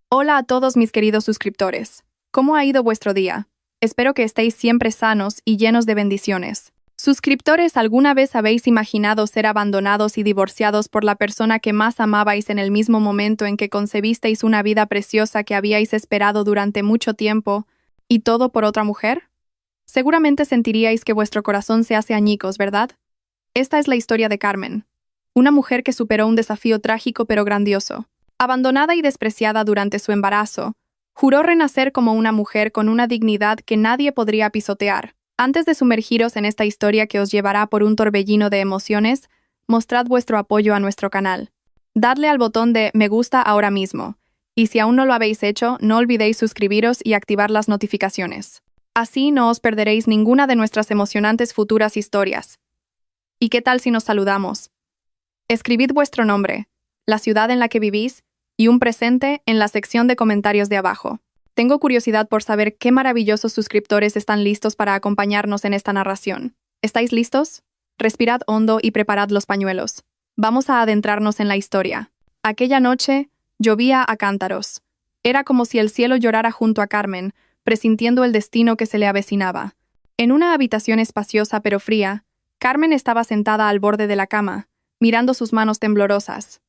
Hola a todos mis queridos suscriptores. ¿Cómo ha ido vuestro día? Espero que estéis siempre sanos y llenos de bendiciones. Suscriptores, ¿alguna vez habéis imaginado ser abandonados y divorciados por la persona que más amabais en el mismo momento en que concebisteis una vida preciosa que habíais esperado durante mucho tiempo, y todo por otra mujer? Seguramente sentiríais que vuestro corazón se hace añicos, ¿verdad? Esta es la historia de Carmen, una mujer que superó un desafío trágico pero grandioso. Abandonada y despreciada durante su embarazo, juró renacer como una mujer con una dignidad que nadie podría pisotear. Antes de sumergiros en esta historia que os llevará por un torbellino de emociones, mostrad vuestro apoyo a nuestro canal. Dadle al botón de me gusta ahora mismo, y si aún no lo habéis hecho, no olvidéis suscribiros y activar las notificaciones. Así no os perderéis ninguna de nuestras emocionantes futuras historias. ¿Y qué tal si nos saludamos? Escribid vuestro nombre, la ciudad en la que vivís y un presente en la sección de comentarios de abajo. Tengo curiosidad por saber qué maravillosos suscriptores están listos para acompañarnos en esta narración. ¿Estáis listos? Respirad hondo y preparad los pañuelos. Vamos a adentrarnos en la historia. Aquella noche, llovía a cántaros. Era como si el cielo llorara junto a Carmen, presintiendo el destino que se le avecinaba. En una habitación espaciosa pero fría, Carmen estaba sentada al borde de la cama, mirando sus manos temblorosas.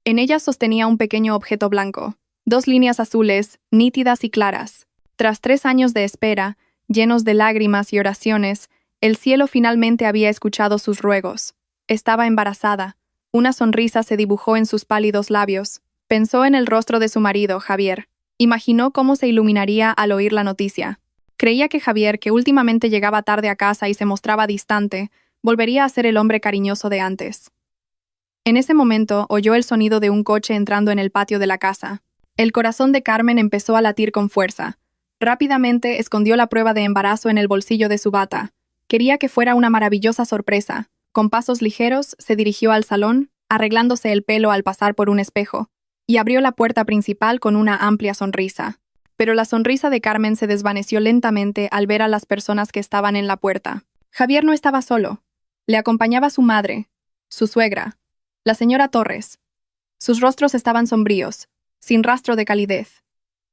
En ellas sostenía un pequeño objeto blanco, dos líneas azules, nítidas y claras. Tras 3 años de espera, llenos de lágrimas y oraciones, el cielo finalmente había escuchado sus ruegos. Estaba embarazada. Una sonrisa se dibujó en sus pálidos labios. Pensó en el rostro de su marido, Javier. Imaginó cómo se iluminaría al oír la noticia. Creía que Javier, que últimamente llegaba tarde a casa y se mostraba distante, volvería a ser el hombre cariñoso de antes. En ese momento oyó el sonido de un coche entrando en el patio de la casa. El corazón de Carmen empezó a latir con fuerza. Rápidamente escondió la prueba de embarazo en el bolsillo de su bata. Quería que fuera una maravillosa sorpresa. Con pasos ligeros se dirigió al salón, arreglándose el pelo al pasar por un espejo, y abrió la puerta principal con una amplia sonrisa. Pero la sonrisa de Carmen se desvaneció lentamente al ver a las personas que estaban en la puerta. Javier no estaba solo. Le acompañaba su madre, su suegra, la señora Torres. Sus rostros estaban sombríos, sin rastro de calidez.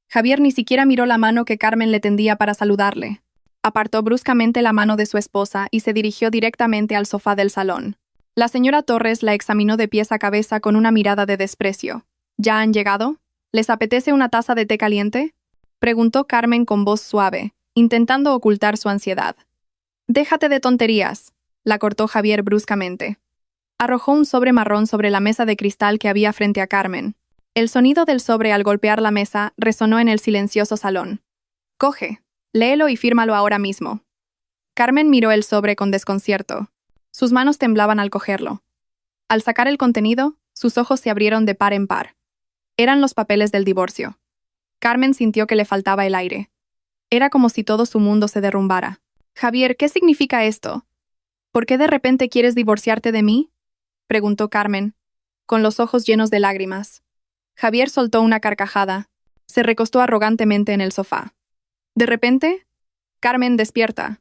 Javier ni siquiera miró la mano que Carmen le tendía para saludarle. Apartó bruscamente la mano de su esposa y se dirigió directamente al sofá del salón. La señora Torres la examinó de pies a cabeza con una mirada de desprecio. ¿Ya han llegado? ¿Les apetece una taza de té caliente?, preguntó Carmen con voz suave, intentando ocultar su ansiedad. Déjate de tonterías, la cortó Javier bruscamente. Arrojó un sobre marrón sobre la mesa de cristal que había frente a Carmen. El sonido del sobre al golpear la mesa resonó en el silencioso salón. Coge, léelo y fírmalo ahora mismo. Carmen miró el sobre con desconcierto. Sus manos temblaban al cogerlo. Al sacar el contenido, sus ojos se abrieron de par en par. Eran los papeles del divorcio. Carmen sintió que le faltaba el aire. Era como si todo su mundo se derrumbara. Javier, ¿qué significa esto? ¿Por qué de repente quieres divorciarte de mí?, preguntó Carmen, con los ojos llenos de lágrimas. Javier soltó una carcajada. Se recostó arrogantemente en el sofá. ¿De repente? Carmen, despierta.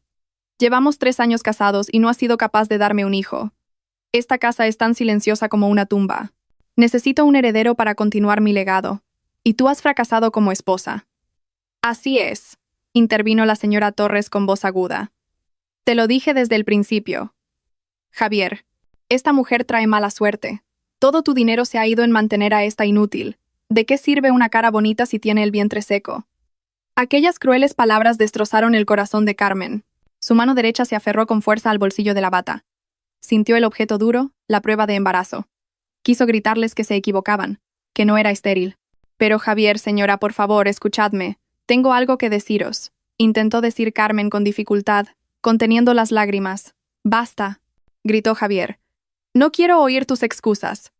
Llevamos 3 años casados y no has sido capaz de darme un hijo. Esta casa es tan silenciosa como una tumba. Necesito un heredero para continuar mi legado. Y tú has fracasado como esposa. Así es, intervino la señora Torres con voz aguda. Te lo dije desde el principio. Javier, esta mujer trae mala suerte. Todo tu dinero se ha ido en mantener a esta inútil. ¿De qué sirve una cara bonita si tiene el vientre seco? Aquellas crueles palabras destrozaron el corazón de Carmen. Su mano derecha se aferró con fuerza al bolsillo de la bata. Sintió el objeto duro, la prueba de embarazo. Quiso gritarles que se equivocaban, que no era estéril. Pero Javier, señora, por favor, escuchadme. Tengo algo que deciros, intentó decir Carmen con dificultad, conteniendo las lágrimas. Basta, gritó Javier. No quiero oír tus excusas.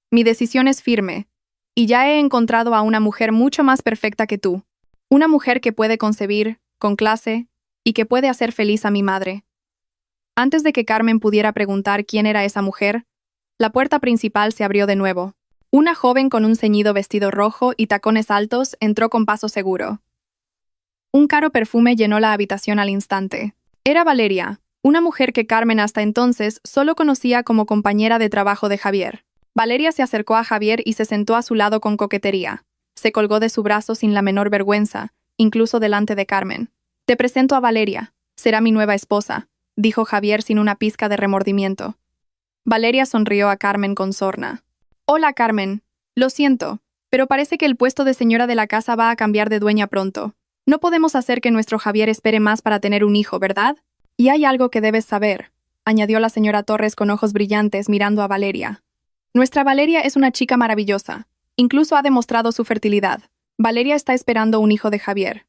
Mi decisión es firme, y ya he encontrado a una mujer mucho más perfecta que tú. Una mujer que puede concebir, con clase, y que puede hacer feliz a mi madre. Antes de que Carmen pudiera preguntar quién era esa mujer, la puerta principal se abrió de nuevo. Una joven con un ceñido vestido rojo y tacones altos entró con paso seguro. Un caro perfume llenó la habitación al instante. Era Valeria, una mujer que Carmen hasta entonces solo conocía como compañera de trabajo de Javier. Valeria se acercó a Javier y se sentó a su lado con coquetería. Se colgó de su brazo sin la menor vergüenza, incluso delante de Carmen. «Te presento a Valeria. Será mi nueva esposa», dijo Javier sin una pizca de remordimiento. Valeria sonrió a Carmen con sorna. «Hola, Carmen. Lo siento, pero parece que el puesto de señora de la casa va a cambiar de dueña pronto. No podemos hacer que nuestro Javier espere más para tener un hijo, ¿verdad? Y hay algo que debes saber», añadió la señora Torres con ojos brillantes mirando a Valeria. «Nuestra Valeria es una chica maravillosa. Incluso ha demostrado su fertilidad. Valeria está esperando un hijo de Javier.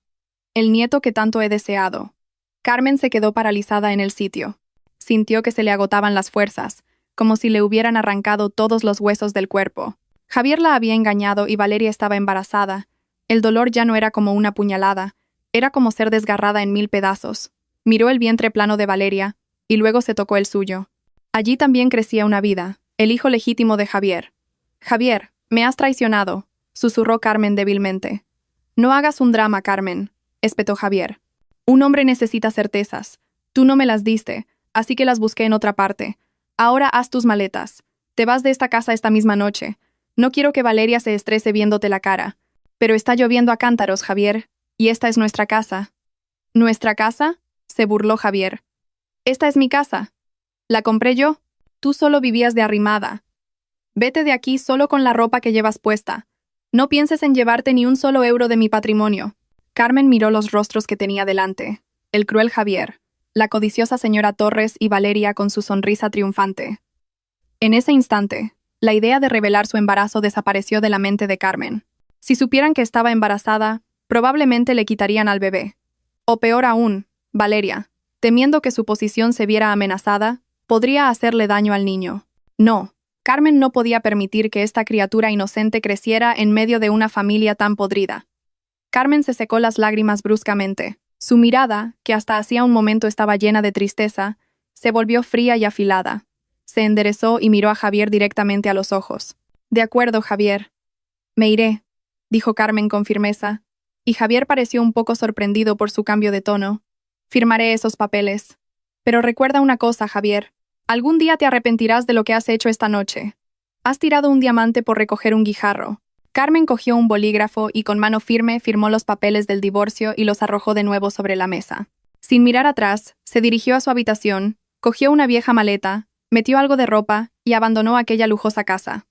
El nieto que tanto he deseado». Carmen se quedó paralizada en el sitio. Sintió que se le agotaban las fuerzas, como si le hubieran arrancado todos los huesos del cuerpo. Javier la había engañado y Valeria estaba embarazada. El dolor ya no era como una puñalada, era como ser desgarrada en 1000 pedazos. Miró el vientre plano de Valeria, y luego se tocó el suyo. Allí también crecía una vida, el hijo legítimo de Javier. «Javier, me has traicionado», susurró Carmen débilmente. «No hagas un drama, Carmen», espetó Javier. «Un hombre necesita certezas. Tú no me las diste, así que las busqué en otra parte. Ahora haz tus maletas. Te vas de esta casa esta misma noche. No quiero que Valeria se estrese viéndote la cara. Pero está lloviendo a cántaros, Javier, y esta es nuestra casa». «¿Nuestra casa?», se burló Javier. «Esta es mi casa. La compré yo. Tú solo vivías de arrimada. Vete de aquí solo con la ropa que llevas puesta. No pienses en llevarte ni un solo euro de mi patrimonio». Carmen miró los rostros que tenía delante. El cruel Javier, la codiciosa señora Torres y Valeria con su sonrisa triunfante. En ese instante, la idea de revelar su embarazo desapareció de la mente de Carmen. Si supieran que estaba embarazada, probablemente le quitarían al bebé. O peor aún, Valeria, temiendo que su posición se viera amenazada, podría hacerle daño al niño. No, Carmen no podía permitir que esta criatura inocente creciera en medio de una familia tan podrida. Carmen se secó las lágrimas bruscamente. Su mirada, que hasta hacía un momento estaba llena de tristeza, se volvió fría y afilada. Se enderezó y miró a Javier directamente a los ojos. «De acuerdo, Javier. Me iré», dijo Carmen con firmeza, y Javier pareció un poco sorprendido por su cambio de tono. «Firmaré esos papeles. Pero recuerda una cosa, Javier. Algún día te arrepentirás de lo que has hecho esta noche. Has tirado un diamante por recoger un guijarro». Carmen cogió un bolígrafo y con mano firme firmó los papeles del divorcio y los arrojó de nuevo sobre la mesa. Sin mirar atrás, se dirigió a su habitación, cogió una vieja maleta, metió algo de ropa y abandonó aquella lujosa casa.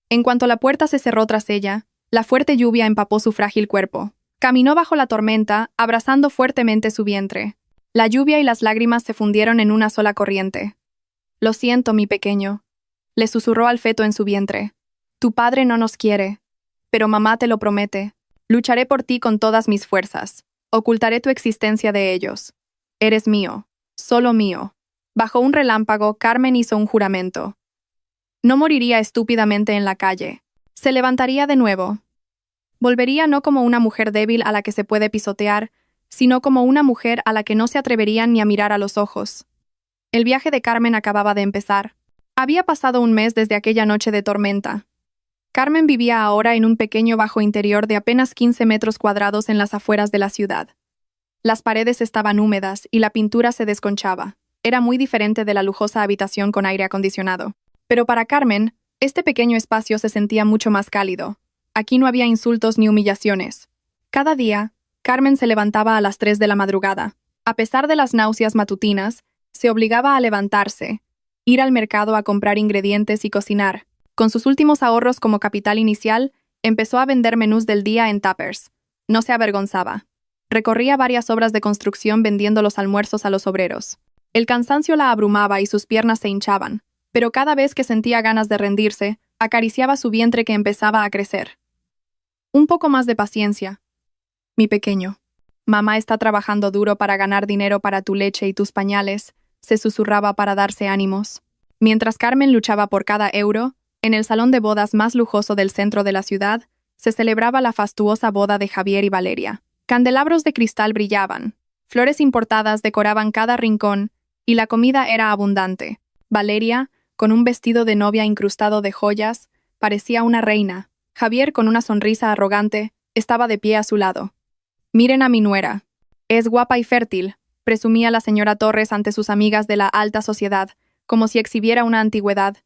En cuanto la puerta se cerró tras ella, la fuerte lluvia empapó su frágil cuerpo. Caminó bajo la tormenta, abrazando fuertemente su vientre. La lluvia y las lágrimas se fundieron en una sola corriente. «Lo siento, mi pequeño», le susurró al feto en su vientre. «Tu padre no nos quiere, pero mamá te lo promete. Lucharé por ti con todas mis fuerzas. Ocultaré tu existencia de ellos. Eres mío, solo mío». Bajo un relámpago, Carmen hizo un juramento. No moriría estúpidamente en la calle. Se levantaría de nuevo. Volvería no como una mujer débil a la que se puede pisotear, sino como una mujer a la que no se atreverían ni a mirar a los ojos. El viaje de Carmen acababa de empezar. Había pasado un mes desde aquella noche de tormenta. Carmen vivía ahora en un pequeño bajo interior de apenas 15 metros cuadrados en las afueras de la ciudad. Las paredes estaban húmedas y la pintura se desconchaba. Era muy diferente de la lujosa habitación con aire acondicionado. Pero para Carmen, este pequeño espacio se sentía mucho más cálido. Aquí no había insultos ni humillaciones. Cada día, Carmen se levantaba a las 3 de la madrugada. A pesar de las náuseas matutinas, se obligaba a levantarse, ir al mercado a comprar ingredientes y cocinar. Con sus últimos ahorros como capital inicial, empezó a vender menús del día en tuppers. No se avergonzaba. Recorría varias obras de construcción vendiendo los almuerzos a los obreros. El cansancio la abrumaba y sus piernas se hinchaban, pero cada vez que sentía ganas de rendirse, acariciaba su vientre que empezaba a crecer. «Un poco más de paciencia, mi pequeño. Mamá está trabajando duro para ganar dinero para tu leche y tus pañales», se susurraba para darse ánimos. Mientras Carmen luchaba por cada euro, en el salón de bodas más lujoso del centro de la ciudad, se celebraba la fastuosa boda de Javier y Valeria. Candelabros de cristal brillaban, flores importadas decoraban cada rincón, y la comida era abundante. Valeria, con un vestido de novia incrustado de joyas, parecía una reina. Javier, con una sonrisa arrogante, estaba de pie a su lado. «Miren a mi nuera. Es guapa y fértil», presumía la señora Torres ante sus amigas de la alta sociedad, como si exhibiera una antigüedad.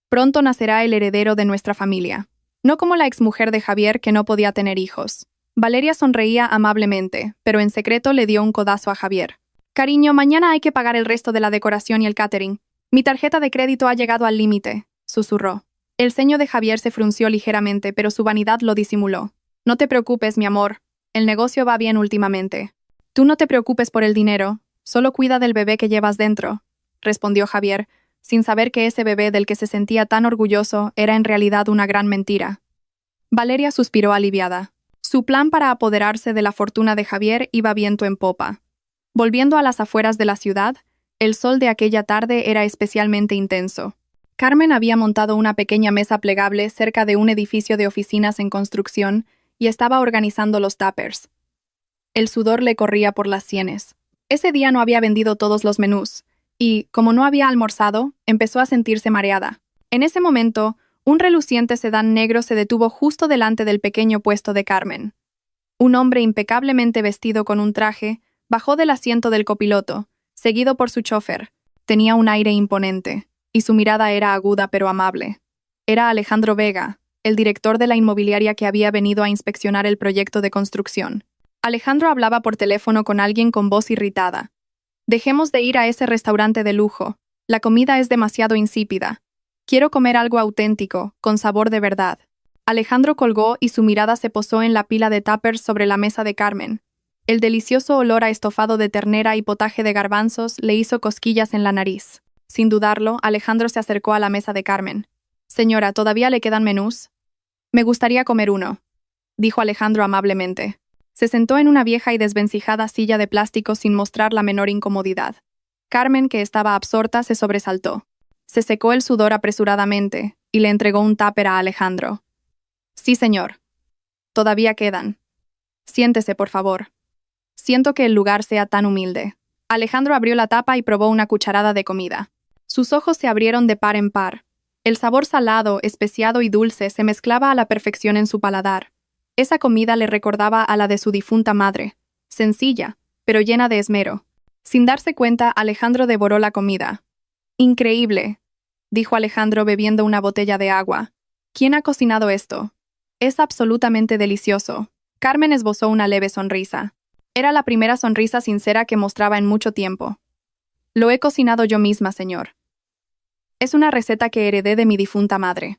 «Pronto nacerá el heredero de nuestra familia». No como la exmujer de Javier que no podía tener hijos. Valeria sonreía amablemente, pero en secreto le dio un codazo a Javier. Cariño, mañana hay que pagar el resto de la decoración y el catering. Mi tarjeta de crédito ha llegado al límite, susurró. El ceño de Javier se frunció ligeramente, pero su vanidad lo disimuló. No te preocupes, mi amor. El negocio va bien últimamente. Tú no te preocupes por el dinero, solo cuida del bebé que llevas dentro, respondió Javier, sin saber que ese bebé del que se sentía tan orgulloso era en realidad una gran mentira. Valeria suspiró aliviada. Su plan para apoderarse de la fortuna de Javier iba viento en popa. Volviendo a las afueras de la ciudad, el sol de aquella tarde era especialmente intenso. Carmen había montado una pequeña mesa plegable cerca de un edificio de oficinas en construcción y estaba organizando los tuppers. El sudor le corría por las sienes. Ese día no había vendido todos los menús, y, como no había almorzado, empezó a sentirse mareada. En ese momento, un reluciente sedán negro se detuvo justo delante del pequeño puesto de Carmen. Un hombre impecablemente vestido con un traje bajó del asiento del copiloto, seguido por su chofer. Tenía un aire imponente, y su mirada era aguda pero amable. Era Alejandro Vega, el director de la inmobiliaria que había venido a inspeccionar el proyecto de construcción. Alejandro hablaba por teléfono con alguien con voz irritada. Dejemos de ir a ese restaurante de lujo. La comida es demasiado insípida. Quiero comer algo auténtico, con sabor de verdad. Alejandro colgó y su mirada se posó en la pila de tuppers sobre la mesa de Carmen. El delicioso olor a estofado de ternera y potaje de garbanzos le hizo cosquillas en la nariz. Sin dudarlo, Alejandro se acercó a la mesa de Carmen. Señora, ¿todavía le quedan menús? Me gustaría comer uno, dijo Alejandro amablemente. Se sentó en una vieja y desvencijada silla de plástico sin mostrar la menor incomodidad. Carmen, que estaba absorta, se sobresaltó. Se secó el sudor apresuradamente y le entregó un tupper a Alejandro. Sí, señor. Todavía quedan. Siéntese, por favor. Siento que el lugar sea tan humilde. Alejandro abrió la tapa y probó una cucharada de comida. Sus ojos se abrieron de par en par. El sabor salado, especiado y dulce se mezclaba a la perfección en su paladar. Esa comida le recordaba a la de su difunta madre. Sencilla, pero llena de esmero. Sin darse cuenta, Alejandro devoró la comida. Increíble, dijo Alejandro bebiendo una botella de agua. ¿Quién ha cocinado esto? Es absolutamente delicioso. Carmen esbozó una leve sonrisa. Era la primera sonrisa sincera que mostraba en mucho tiempo. Lo he cocinado yo misma, señor. Es una receta que heredé de mi difunta madre.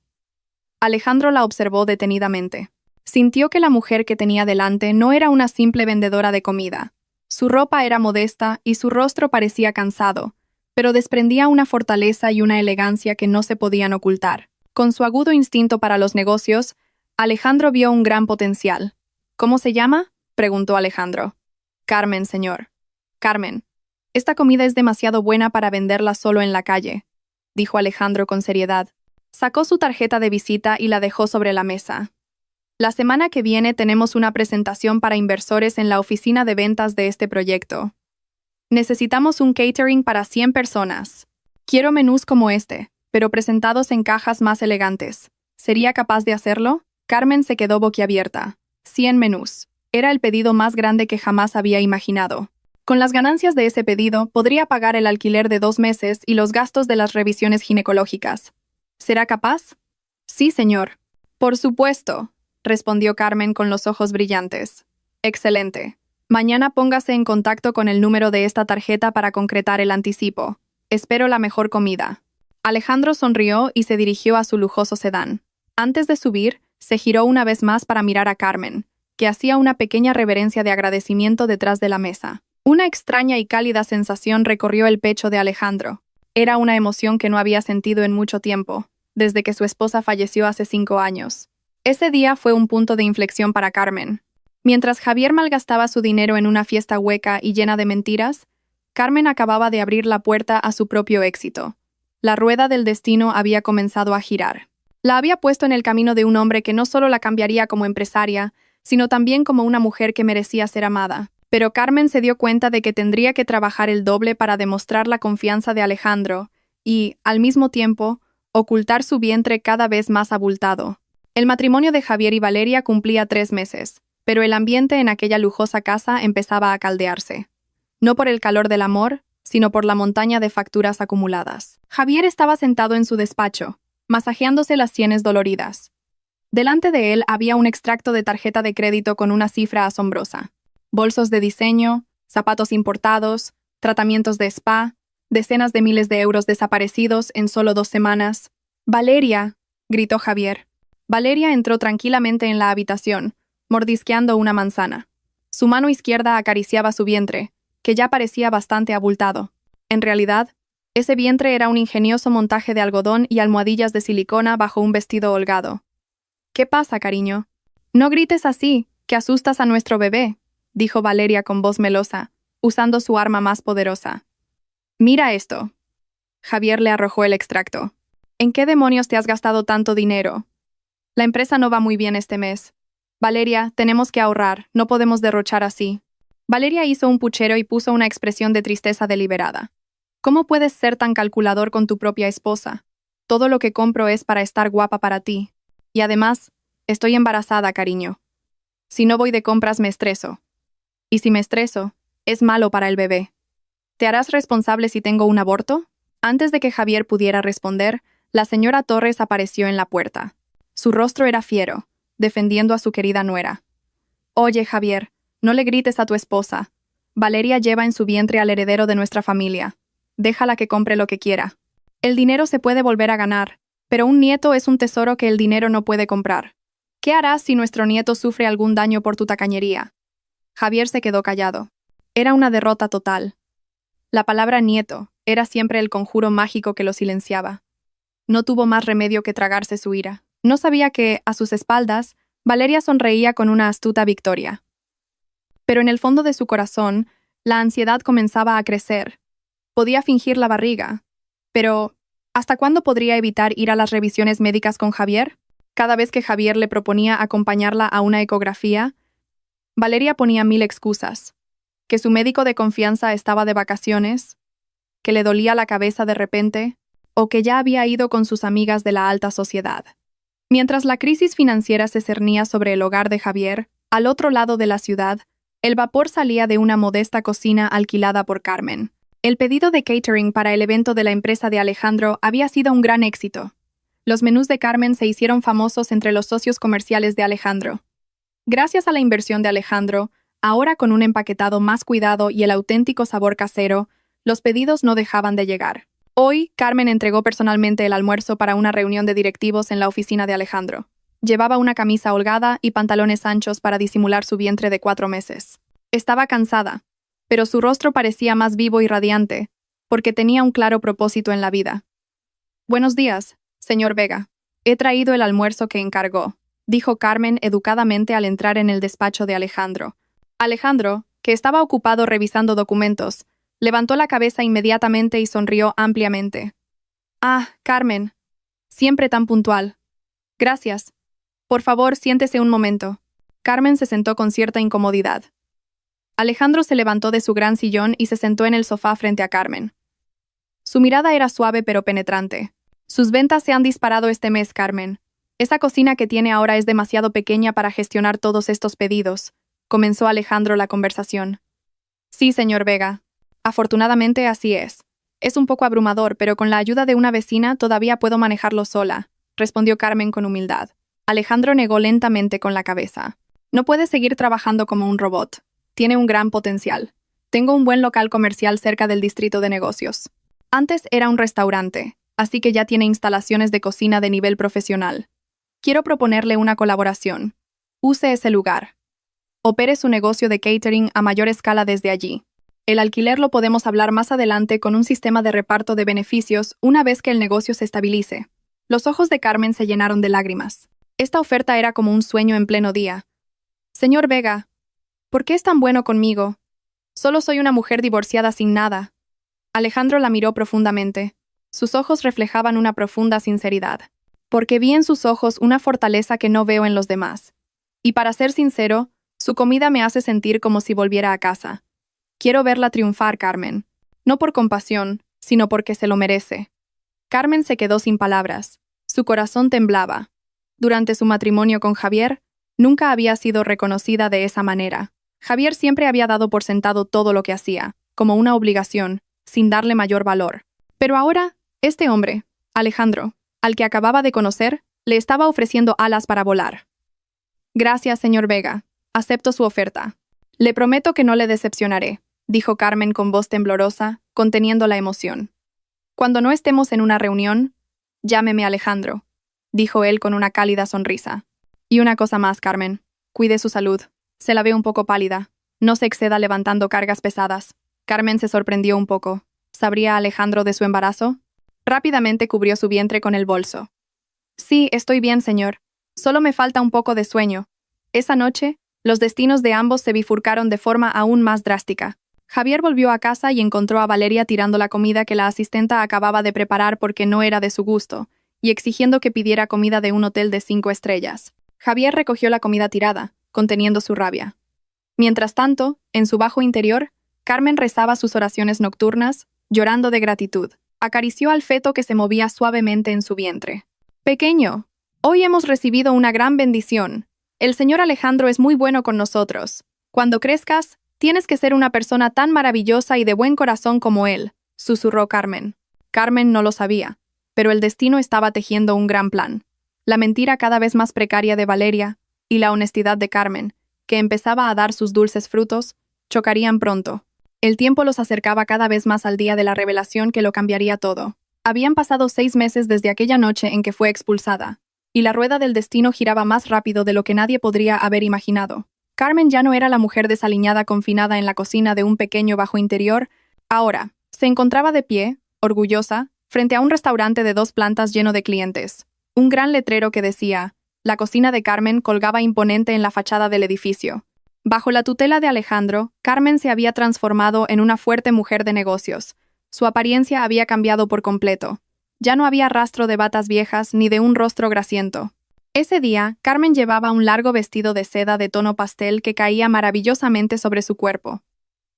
Alejandro la observó detenidamente. Sintió que la mujer que tenía delante no era una simple vendedora de comida. Su ropa era modesta y su rostro parecía cansado, pero desprendía una fortaleza y una elegancia que no se podían ocultar. Con su agudo instinto para los negocios, Alejandro vio un gran potencial. ¿Cómo se llama?, preguntó Alejandro. Carmen, señor. Carmen. Esta comida es demasiado buena para venderla solo en la calle, dijo Alejandro con seriedad. Sacó su tarjeta de visita y la dejó sobre la mesa. La semana que viene tenemos una presentación para inversores en la oficina de ventas de este proyecto. Necesitamos un catering para 100 personas. Quiero menús como este, pero presentados en cajas más elegantes. ¿Sería capaz de hacerlo? Carmen se quedó boquiabierta. 100 menús. Era el pedido más grande que jamás había imaginado. Con las ganancias de ese pedido, podría pagar el alquiler de 2 meses y los gastos de las revisiones ginecológicas. ¿Será capaz? Sí, señor. Por supuesto, respondió Carmen con los ojos brillantes. Excelente. Mañana póngase en contacto con el número de esta tarjeta para concretar el anticipo. Espero la mejor comida. Alejandro sonrió y se dirigió a su lujoso sedán. Antes de subir, se giró una vez más para mirar a Carmen, que hacía una pequeña reverencia de agradecimiento detrás de la mesa. Una extraña y cálida sensación recorrió el pecho de Alejandro. Era una emoción que no había sentido en mucho tiempo, desde que su esposa falleció hace 5 años. Ese día fue un punto de inflexión para Carmen. Mientras Javier malgastaba su dinero en una fiesta hueca y llena de mentiras, Carmen acababa de abrir la puerta a su propio éxito. La rueda del destino había comenzado a girar. La había puesto en el camino de un hombre que no solo la cambiaría como empresaria, sino también como una mujer que merecía ser amada. Pero Carmen se dio cuenta de que tendría que trabajar el doble para demostrar la confianza de Alejandro y, al mismo tiempo, ocultar su vientre cada vez más abultado. El matrimonio de Javier y Valeria cumplía 3 meses, pero el ambiente en aquella lujosa casa empezaba a caldearse. No por el calor del amor, sino por la montaña de facturas acumuladas. Javier estaba sentado en su despacho, masajeándose las sienes doloridas. Delante de él había un extracto de tarjeta de crédito con una cifra asombrosa. Bolsos de diseño, zapatos importados, tratamientos de spa, decenas de miles de euros desaparecidos en solo 2 semanas. «Valeria», gritó Javier. Valeria entró tranquilamente en la habitación, mordisqueando una manzana. Su mano izquierda acariciaba su vientre, que ya parecía bastante abultado. En realidad, ese vientre era un ingenioso montaje de algodón y almohadillas de silicona bajo un vestido holgado. «¿Qué pasa, cariño? No grites así, que asustas a nuestro bebé», dijo Valeria con voz melosa, usando su arma más poderosa. «Mira esto». Javier le arrojó el extracto. «¿En qué demonios te has gastado tanto dinero? La empresa no va muy bien este mes. Valeria, tenemos que ahorrar, no podemos derrochar así». Valeria hizo un puchero y puso una expresión de tristeza deliberada. «¿Cómo puedes ser tan calculador con tu propia esposa? Todo lo que compro es para estar guapa para ti. Y además, estoy embarazada, cariño. Si no voy de compras me estreso. Y si me estreso, es malo para el bebé. ¿Te harás responsable si tengo un aborto?» Antes de que Javier pudiera responder, la señora Torres apareció en la puerta. Su rostro era fiero, defendiendo a su querida nuera. «Oye, Javier, no le grites a tu esposa. Valeria lleva en su vientre al heredero de nuestra familia. Déjala que compre lo que quiera. El dinero se puede volver a ganar, pero un nieto es un tesoro que el dinero no puede comprar. ¿Qué harás si nuestro nieto sufre algún daño por tu tacañería?» Javier se quedó callado. Era una derrota total. La palabra nieto era siempre el conjuro mágico que lo silenciaba. No tuvo más remedio que tragarse su ira. No sabía que, a sus espaldas, Valeria sonreía con una astuta victoria. Pero en el fondo de su corazón, la ansiedad comenzaba a crecer. Podía fingir la barriga. Pero, ¿hasta cuándo podría evitar ir a las revisiones médicas con Javier? Cada vez que Javier le proponía acompañarla a una ecografía, Valeria ponía 1000 excusas. Que su médico de confianza estaba de vacaciones, que le dolía la cabeza de repente, o que ya había ido con sus amigas de la alta sociedad. Mientras la crisis financiera se cernía sobre el hogar de Javier, al otro lado de la ciudad, el vapor salía de una modesta cocina alquilada por Carmen. El pedido de catering para el evento de la empresa de Alejandro había sido un gran éxito. Los menús de Carmen se hicieron famosos entre los socios comerciales de Alejandro. Gracias a la inversión de Alejandro, ahora con un empaquetado más cuidado y el auténtico sabor casero, los pedidos no dejaban de llegar. Hoy, Carmen entregó personalmente el almuerzo para una reunión de directivos en la oficina de Alejandro. Llevaba una camisa holgada y pantalones anchos para disimular su vientre de 4 meses. Estaba cansada, pero su rostro parecía más vivo y radiante, porque tenía un claro propósito en la vida. «Buenos días, señor Vega. He traído el almuerzo que encargó», dijo Carmen educadamente al entrar en el despacho de Alejandro. Alejandro, que estaba ocupado revisando documentos, levantó la cabeza inmediatamente y sonrió ampliamente. «Ah, Carmen. Siempre tan puntual. Gracias. Por favor, siéntese un momento». Carmen se sentó con cierta incomodidad. Alejandro se levantó de su gran sillón y se sentó en el sofá frente a Carmen. Su mirada era suave pero penetrante. «Sus ventas se han disparado este mes, Carmen. Esa cocina que tiene ahora es demasiado pequeña para gestionar todos estos pedidos», comenzó Alejandro la conversación. «Sí, señor Vega. Afortunadamente así es. Es un poco abrumador, pero con la ayuda de una vecina todavía puedo manejarlo sola», respondió Carmen con humildad. Alejandro negó lentamente con la cabeza. «No puede seguir trabajando como un robot. Tiene un gran potencial. Tengo un buen local comercial cerca del distrito de negocios. Antes era un restaurante, así que ya tiene instalaciones de cocina de nivel profesional. Quiero proponerle una colaboración. Use ese lugar. Opere su negocio de catering a mayor escala desde allí. El alquiler lo podemos hablar más adelante con un sistema de reparto de beneficios una vez que el negocio se estabilice». Los ojos de Carmen se llenaron de lágrimas. Esta oferta era como un sueño en pleno día. «Señor Vega, ¿por qué es tan bueno conmigo? Solo soy una mujer divorciada sin nada». Alejandro la miró profundamente. Sus ojos reflejaban una profunda sinceridad. «Porque vi en sus ojos una fortaleza que no veo en los demás. Y para ser sincero, su comida me hace sentir como si volviera a casa. Quiero verla triunfar, Carmen. No por compasión, sino porque se lo merece». Carmen se quedó sin palabras. Su corazón temblaba. Durante su matrimonio con Javier, nunca había sido reconocida de esa manera. Javier siempre había dado por sentado todo lo que hacía, como una obligación, sin darle mayor valor. Pero ahora, este hombre, Alejandro, al que acababa de conocer, Le estaba ofreciendo alas para volar. Gracias, señor Vega. Acepto su oferta. Le prometo que no le decepcionaré, dijo Carmen con voz temblorosa, conteniendo la emoción. Cuando no estemos en una reunión, llámeme Alejandro, dijo él con una cálida sonrisa. Y una cosa más, Carmen. Cuide su salud. Se la ve un poco pálida. No se exceda levantando cargas pesadas. Carmen se sorprendió un poco. ¿Sabría Alejandro de su embarazo? Rápidamente cubrió su vientre con el bolso. Sí, estoy bien, señor. Solo me falta un poco de sueño. Esa noche, los destinos de ambos se bifurcaron de forma aún más drástica. Javier volvió a casa y encontró a Valeria tirando la comida que la asistenta acababa de preparar porque no era de su gusto, y exigiendo que pidiera comida de un hotel de 5 estrellas. Javier recogió la comida tirada, conteniendo su rabia. Mientras tanto, en su bajo interior, Carmen rezaba sus oraciones nocturnas, llorando de gratitud. Acarició al feto que se movía suavemente en su vientre. Pequeño, hoy hemos recibido una gran bendición. El señor Alejandro es muy bueno con nosotros. Cuando crezcas, tienes que ser una persona tan maravillosa y de buen corazón como él, susurró Carmen. Carmen no lo sabía, pero el destino estaba tejiendo un gran plan. La mentira cada vez más precaria de Valeria y la honestidad de Carmen, que empezaba a dar sus dulces frutos, chocarían pronto. El tiempo los acercaba cada vez más al día de la revelación que lo cambiaría todo. Habían pasado 6 meses desde aquella noche en que fue expulsada, y la rueda del destino giraba más rápido de lo que nadie podría haber imaginado. Carmen ya no era la mujer desaliñada confinada en la cocina de un pequeño bajo interior. Ahora, se encontraba de pie, orgullosa, frente a un restaurante de 2 plantas lleno de clientes. Un gran letrero que decía, la cocina de Carmen colgaba imponente en la fachada del edificio. Bajo la tutela de Alejandro, Carmen se había transformado en una fuerte mujer de negocios. Su apariencia había cambiado por completo. Ya no había rastro de batas viejas ni de un rostro grasiento. Ese día, Carmen llevaba un largo vestido de seda de tono pastel que caía maravillosamente sobre su cuerpo.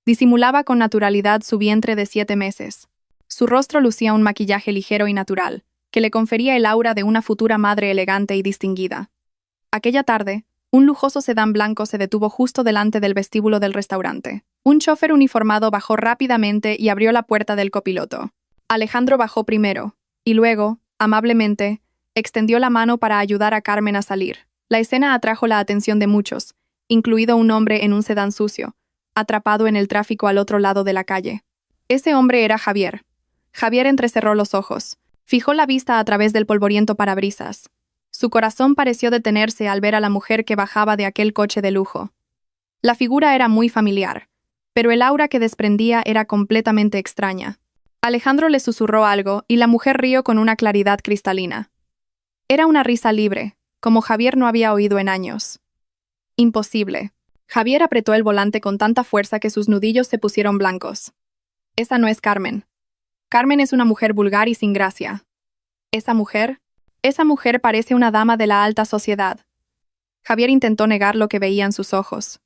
Disimulaba con naturalidad su vientre de 7 meses. Su rostro lucía un maquillaje ligero y natural, que le confería el aura de una futura madre elegante y distinguida. Aquella tarde, un lujoso sedán blanco se detuvo justo delante del vestíbulo del restaurante. Un chofer uniformado bajó rápidamente y abrió la puerta del copiloto. Alejandro bajó primero, y luego, amablemente, extendió la mano para ayudar a Carmen a salir. La escena atrajo la atención de muchos, incluido un hombre en un sedán sucio, atrapado en el tráfico al otro lado de la calle. Ese hombre era Javier. Javier entrecerró los ojos, fijó la vista a través del polvoriento parabrisas. Su corazón pareció detenerse al ver a la mujer que bajaba de aquel coche de lujo. La figura era muy familiar, pero el aura que desprendía era completamente extraña. Alejandro le susurró algo y la mujer rió con una claridad cristalina. Era una risa libre, como Javier no había oído en años. Imposible. Javier apretó el volante con tanta fuerza que sus nudillos se pusieron blancos. Esa no es Carmen. Carmen es una mujer vulgar y sin gracia. Esa mujer parece una dama de la alta sociedad. Javier intentó negar lo que veía en sus ojos.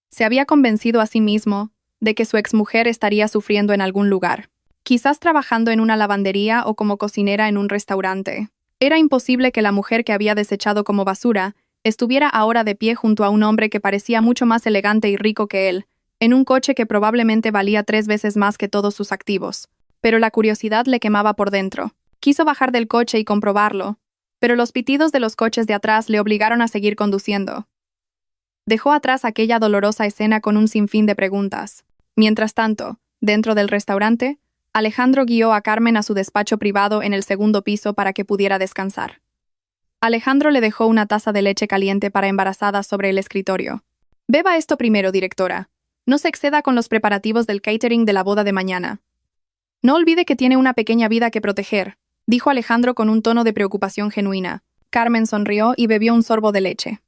Se había convencido a sí mismo de que su exmujer estaría sufriendo en algún lugar, quizás trabajando en una lavandería o como cocinera en un restaurante. Era imposible que la mujer que había desechado como basura estuviera ahora de pie junto a un hombre que parecía mucho más elegante y rico que él, en un coche que probablemente valía 3 veces más que todos sus activos. Pero la curiosidad le quemaba por dentro. Quiso bajar del coche y comprobarlo, pero los pitidos de los coches de atrás le obligaron a seguir conduciendo. Dejó atrás aquella dolorosa escena con un sinfín de preguntas. Mientras tanto, dentro del restaurante, Alejandro guió a Carmen a su despacho privado en el 2º piso para que pudiera descansar. Alejandro le dejó una taza de leche caliente para embarazadas sobre el escritorio. Beba esto primero, directora. No se exceda con los preparativos del catering de la boda de mañana. No olvide que tiene una pequeña vida que proteger, dijo Alejandro con un tono de preocupación genuina. Carmen sonrió y bebió un sorbo de leche.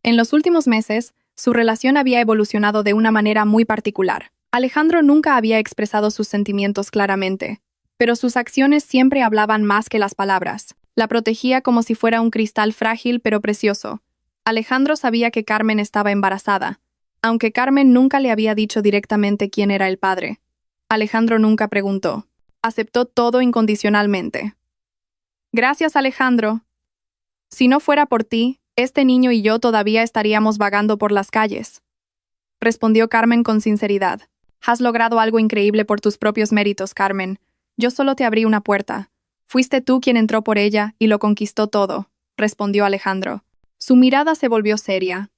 En los últimos meses, su relación había evolucionado de una manera muy particular. Alejandro nunca había expresado sus sentimientos claramente, pero sus acciones siempre hablaban más que las palabras. La protegía como si fuera un cristal frágil pero precioso. Alejandro sabía que Carmen estaba embarazada, aunque Carmen nunca le había dicho directamente quién era el padre. Alejandro nunca preguntó. Aceptó todo incondicionalmente. Gracias, Alejandro. Si no fuera por ti, este niño y yo todavía estaríamos vagando por las calles. Respondió Carmen con sinceridad. Has logrado algo increíble por tus propios méritos, Carmen. Yo solo te abrí una puerta. Fuiste tú quien entró por ella y lo conquistó todo. respondió Alejandro. Su mirada se volvió seria.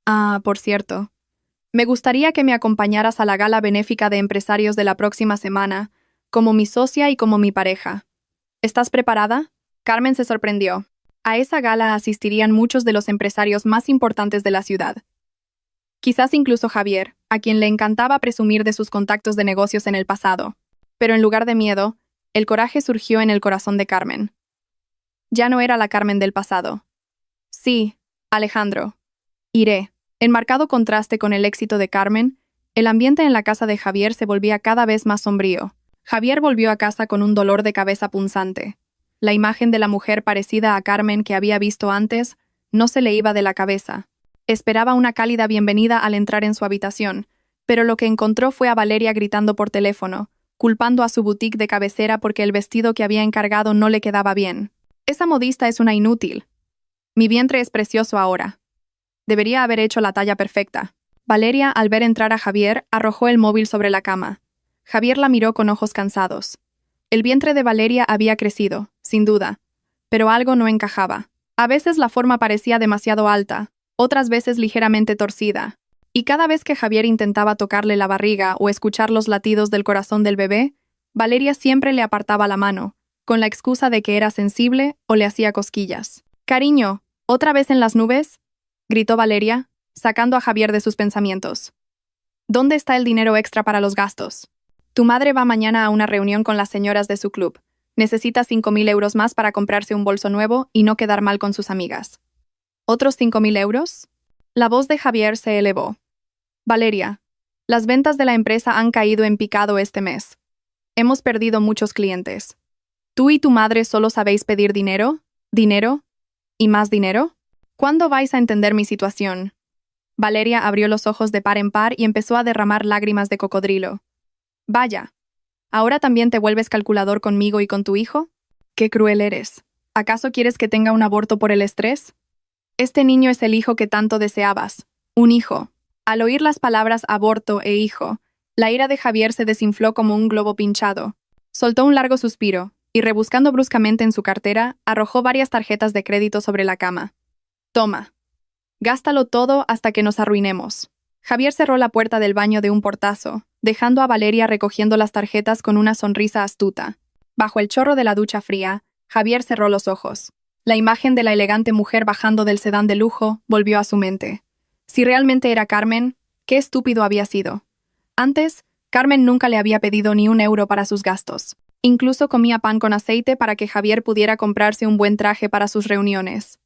Ah, por cierto. Me gustaría que me acompañaras a la gala benéfica de empresarios de la próxima semana, como mi socia y como mi pareja. ¿Estás preparada? Carmen se sorprendió. A esa gala asistirían muchos de los empresarios más importantes de la ciudad. Quizás incluso Javier, a quien le encantaba presumir de sus contactos de negocios en el pasado. Pero en lugar de miedo, el coraje surgió en el corazón de Carmen. Ya no era la Carmen del pasado. Sí, Alejandro. Iré. En marcado contraste con el éxito de Carmen, el ambiente en la casa de Javier se volvía cada vez más sombrío. Javier volvió a casa con un dolor de cabeza punzante. La imagen de la mujer parecida a Carmen que había visto antes no se le iba de la cabeza. Esperaba una cálida bienvenida al entrar en su habitación, pero lo que encontró fue a Valeria gritando por teléfono, culpando a su boutique de cabecera porque el vestido que había encargado no le quedaba bien. Esa modista es una inútil. Mi vientre es precioso ahora. Debería haber hecho la talla perfecta. Valeria, al ver entrar a Javier, arrojó el móvil sobre la cama. Javier la miró con ojos cansados. El vientre de Valeria había crecido, sin duda, pero algo no encajaba. A veces la forma parecía demasiado alta, otras veces ligeramente torcida, y cada vez que Javier intentaba tocarle la barriga o escuchar los latidos del corazón del bebé, Valeria siempre le apartaba la mano, con la excusa de que era sensible o le hacía cosquillas. «Cariño, ¿otra vez en las nubes?», gritó Valeria, sacando a Javier de sus pensamientos. «¿Dónde está el dinero extra para los gastos? Tu madre va mañana a una reunión con las señoras de su club. Necesita 5.000 euros más para comprarse un bolso nuevo y no quedar mal con sus amigas». ¿Otros 5.000 euros? La voz de Javier se elevó. «Valeria, las ventas de la empresa han caído en picado este mes. Hemos perdido muchos clientes. ¿Tú y tu madre solo sabéis pedir dinero, dinero y más dinero? ¿Cuándo vais a entender mi situación?» Valeria abrió los ojos de par en par y empezó a derramar lágrimas de cocodrilo. «Vaya, ¿ahora también te vuelves calculador conmigo y con tu hijo? ¡Qué cruel eres! ¿Acaso quieres que tenga un aborto por el estrés? Este niño es el hijo que tanto deseabas. Un hijo». Al oír las palabras aborto e hijo, la ira de Javier se desinfló como un globo pinchado. Soltó un largo suspiro y, rebuscando bruscamente en su cartera, arrojó varias tarjetas de crédito sobre la cama. «Toma. Gástalo todo hasta que nos arruinemos». Javier cerró la puerta del baño de un portazo, dejando a Valeria recogiendo las tarjetas con una sonrisa astuta. Bajo el chorro de la ducha fría, Javier cerró los ojos. La imagen de la elegante mujer bajando del sedán de lujo volvió a su mente. Si realmente era Carmen, qué estúpido había sido. Antes, Carmen nunca le había pedido ni un euro para sus gastos. Incluso comía pan con aceite para que Javier pudiera comprarse un buen traje para sus reuniones.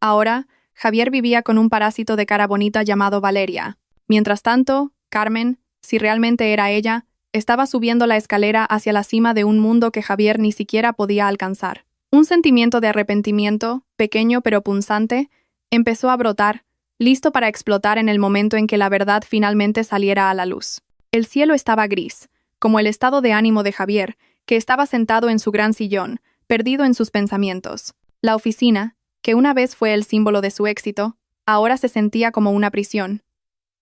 Ahora, Javier vivía con un parásito de cara bonita llamado Valeria. Mientras tanto, Carmen, si realmente era ella, estaba subiendo la escalera hacia la cima de un mundo que Javier ni siquiera podía alcanzar. Un sentimiento de arrepentimiento, pequeño pero punzante, empezó a brotar, listo para explotar en el momento en que la verdad finalmente saliera a la luz. El cielo estaba gris, como el estado de ánimo de Javier, que estaba sentado en su gran sillón, perdido en sus pensamientos. La oficina, que una vez fue el símbolo de su éxito, ahora se sentía como una prisión.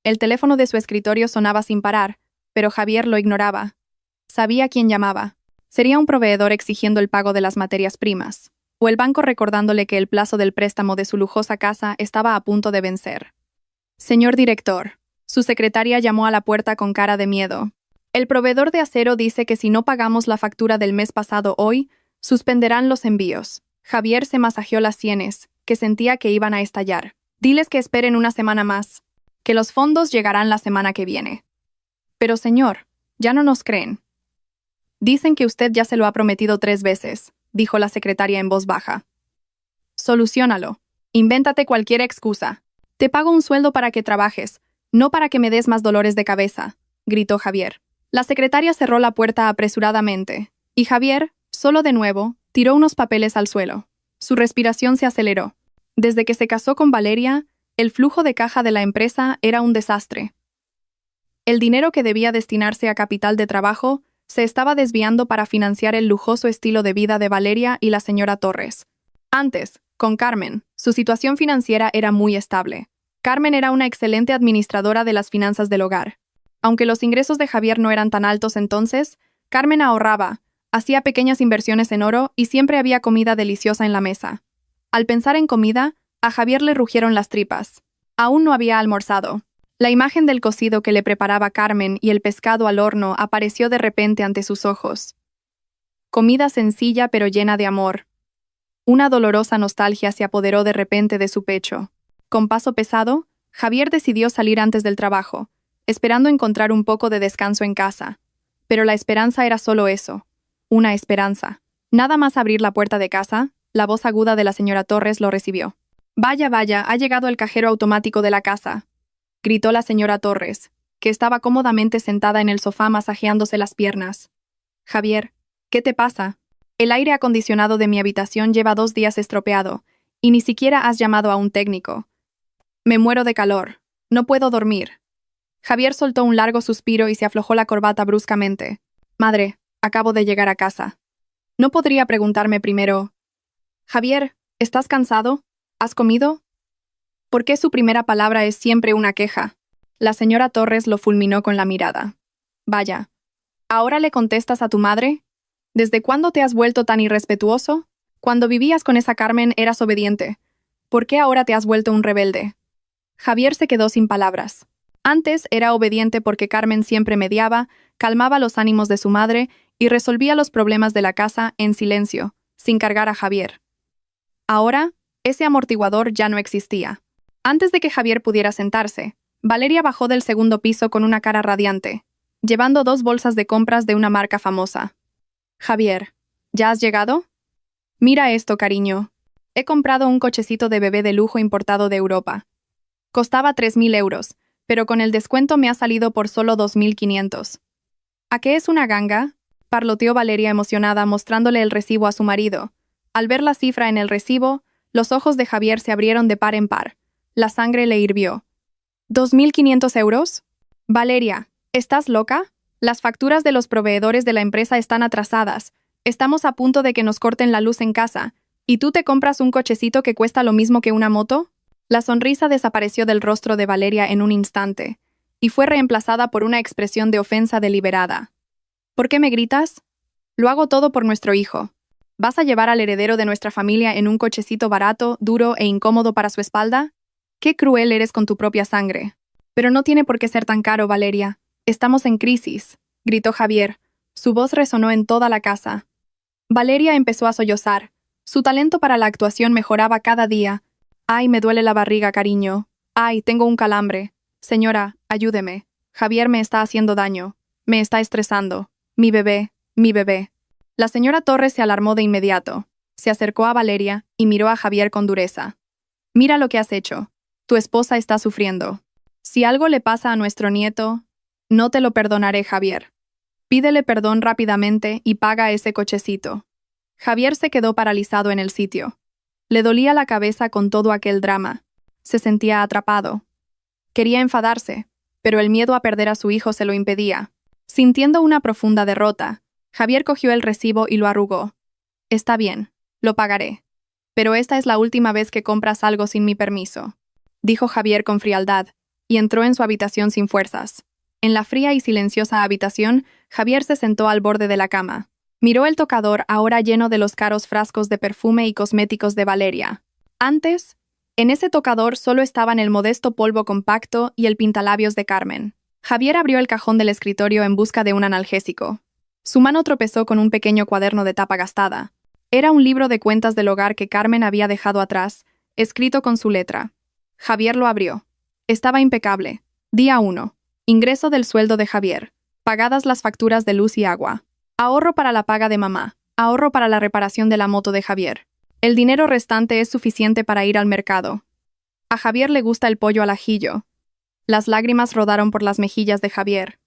El teléfono de su escritorio sonaba sin parar, pero Javier lo ignoraba. Sabía quién llamaba. Sería un proveedor exigiendo el pago de las materias primas, o el banco recordándole que el plazo del préstamo de su lujosa casa estaba a punto de vencer. «Señor director», su secretaria llamó a la puerta con cara de miedo. «El proveedor de acero dice que si no pagamos la factura del mes pasado hoy, suspenderán los envíos». Javier se masajeó las sienes, que sentía que iban a estallar. «Diles que esperen una semana más, que los fondos llegarán la semana que viene». «Pero señor, ya no nos creen». «Dicen que usted ya se lo ha prometido 3 veces», dijo la secretaria en voz baja. «Soluciónalo. Invéntate cualquier excusa. Te pago un sueldo para que trabajes, no para que me des más dolores de cabeza», gritó Javier. La secretaria cerró la puerta apresuradamente, y Javier, solo de nuevo, tiró unos papeles al suelo. Su respiración se aceleró. Desde que se casó con Valeria, el flujo de caja de la empresa era un desastre. El dinero que debía destinarse a capital de trabajo se estaba desviando para financiar el lujoso estilo de vida de Valeria y la señora Torres. Antes, con Carmen, su situación financiera era muy estable. Carmen era una excelente administradora de las finanzas del hogar. Aunque los ingresos de Javier no eran tan altos entonces, Carmen ahorraba, hacía pequeñas inversiones en oro y siempre había comida deliciosa en la mesa. Al pensar en comida, a Javier le rugieron las tripas. Aún no había almorzado. La imagen del cocido que le preparaba Carmen y el pescado al horno apareció de repente ante sus ojos. Comida sencilla pero llena de amor. Una dolorosa nostalgia se apoderó de repente de su pecho. Con paso pesado, Javier decidió salir antes del trabajo, esperando encontrar un poco de descanso en casa. Pero la esperanza era solo eso, una esperanza. Nada más abrir la puerta de casa, la voz aguda de la señora Torres lo recibió. «Vaya, vaya, ha llegado el cajero automático de la casa», gritó la señora Torres, que estaba cómodamente sentada en el sofá masajeándose las piernas. «Javier, ¿qué te pasa? El aire acondicionado de mi habitación lleva 2 días estropeado, y ni siquiera has llamado a un técnico. Me muero de calor. No puedo dormir». Javier soltó un largo suspiro y se aflojó la corbata bruscamente. «Madre, acabo de llegar a casa. ¿No podría preguntarme primero? Javier, ¿estás cansado? ¿Has comido?» ¿Por qué su primera palabra es siempre una queja? La señora Torres lo fulminó con la mirada. «Vaya, ¿ahora le contestas a tu madre? ¿Desde cuándo te has vuelto tan irrespetuoso? Cuando vivías con esa Carmen eras obediente. ¿Por qué ahora te has vuelto un rebelde?» Javier se quedó sin palabras. Antes era obediente porque Carmen siempre mediaba, calmaba los ánimos de su madre y resolvía los problemas de la casa en silencio, sin cargar a Javier. Ahora, ese amortiguador ya no existía. Antes de que Javier pudiera sentarse, Valeria bajó del segundo piso con una cara radiante, llevando 2 bolsas de compras de una marca famosa. «Javier, ¿ya has llegado? Mira esto, cariño. He comprado un cochecito de bebé de lujo importado de Europa. Costaba 3.000 euros, pero con el descuento me ha salido por solo 2.500. ¿A qué es una ganga?», parloteó Valeria emocionada mostrándole el recibo a su marido. Al ver la cifra en el recibo, los ojos de Javier se abrieron de par en par. La sangre le hirvió. ¿2.500 euros? Valeria, ¿estás loca? Las facturas de los proveedores de la empresa están atrasadas. Estamos a punto de que nos corten la luz en casa. ¿Y tú te compras un cochecito que cuesta lo mismo que una moto? La sonrisa desapareció del rostro de Valeria en un instante, y fue reemplazada por una expresión de ofensa deliberada. ¿Por qué me gritas? Lo hago todo por nuestro hijo. ¿Vas a llevar al heredero de nuestra familia en un cochecito barato, duro e incómodo para su espalda? Qué cruel eres con tu propia sangre. Pero no tiene por qué ser tan caro, Valeria. Estamos en crisis, gritó Javier. Su voz resonó en toda la casa. Valeria empezó a sollozar. Su talento para la actuación mejoraba cada día. «Ay, me duele la barriga, cariño. Ay, tengo un calambre. Señora, ayúdeme. Javier me está haciendo daño. Me está estresando. Mi bebé, mi bebé». La señora Torres se alarmó de inmediato. Se acercó a Valeria y miró a Javier con dureza. «Mira lo que has hecho. Tu esposa está sufriendo. Si algo le pasa a nuestro nieto, no te lo perdonaré, Javier. Pídele perdón rápidamente y paga ese cochecito». Javier se quedó paralizado en el sitio. Le dolía la cabeza con todo aquel drama. Se sentía atrapado. Quería enfadarse, pero el miedo a perder a su hijo se lo impedía. Sintiendo una profunda derrota, Javier cogió el recibo y lo arrugó. «Está bien, lo pagaré. Pero esta es la última vez que compras algo sin mi permiso», dijo Javier con frialdad, y entró en su habitación sin fuerzas. En la fría y silenciosa habitación, Javier se sentó al borde de la cama. Miró el tocador ahora lleno de los caros frascos de perfume y cosméticos de Valeria. Antes, en ese tocador solo estaban el modesto polvo compacto y el pintalabios de Carmen. Javier abrió el cajón del escritorio en busca de un analgésico. Su mano tropezó con un pequeño cuaderno de tapa gastada. Era un libro de cuentas del hogar que Carmen había dejado atrás, escrito con su letra. Javier lo abrió. Estaba impecable. Día 1. Ingreso del sueldo de Javier. Pagadas las facturas de luz y agua. Ahorro para la paga de mamá. Ahorro para la reparación de la moto de Javier. El dinero restante es suficiente para ir al mercado. A Javier le gusta el pollo al ajillo. Las lágrimas rodaron por las mejillas de Javier.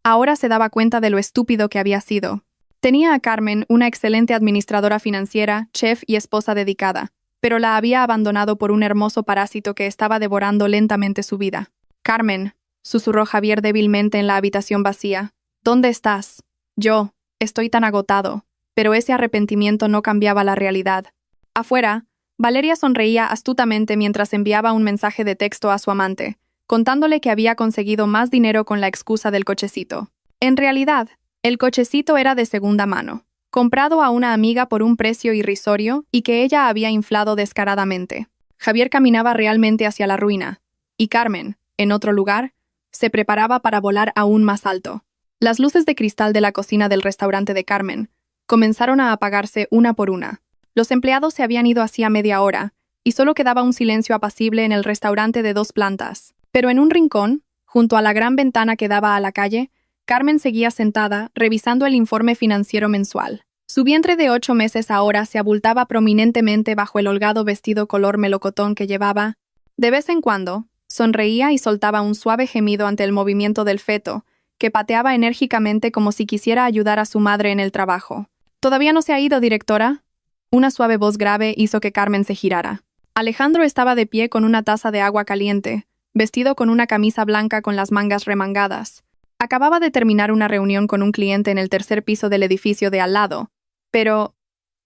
Ahora se daba cuenta de lo estúpido que había sido. Tenía a Carmen, una excelente administradora financiera, chef y esposa dedicada, pero la había abandonado por un hermoso parásito que estaba devorando lentamente su vida. «Carmen», susurró Javier débilmente en la habitación vacía. «¿Dónde estás?» «Yo. Estoy tan agotado», pero ese arrepentimiento no cambiaba la realidad. Afuera, Valeria sonreía astutamente mientras enviaba un mensaje de texto a su amante, contándole que había conseguido más dinero con la excusa del cochecito. En realidad, el cochecito era de segunda mano. comprado a una amiga por un precio irrisorio y que ella había inflado descaradamente. Javier caminaba realmente hacia la ruina, y Carmen, en otro lugar, se preparaba para volar aún más alto. Las luces de cristal de la cocina del restaurante de Carmen comenzaron a apagarse una por una. Los empleados se habían ido hacía media hora, y solo quedaba un silencio apacible en el restaurante de 2 plantas. Pero en un rincón, junto a la gran ventana que daba a la calle, Carmen seguía sentada, revisando el informe financiero mensual. Su vientre de 8 meses ahora se abultaba prominentemente bajo el holgado vestido color melocotón que llevaba. De vez en cuando, sonreía y soltaba un suave gemido ante el movimiento del feto, que pateaba enérgicamente como si quisiera ayudar a su madre en el trabajo. «¿Todavía no se ha ido, directora?» Una suave voz grave hizo que Carmen se girara. Alejandro estaba de pie con una taza de agua caliente, vestido con una camisa blanca con las mangas remangadas. Acababa de terminar una reunión con un cliente en el 3er piso del edificio de al lado, pero,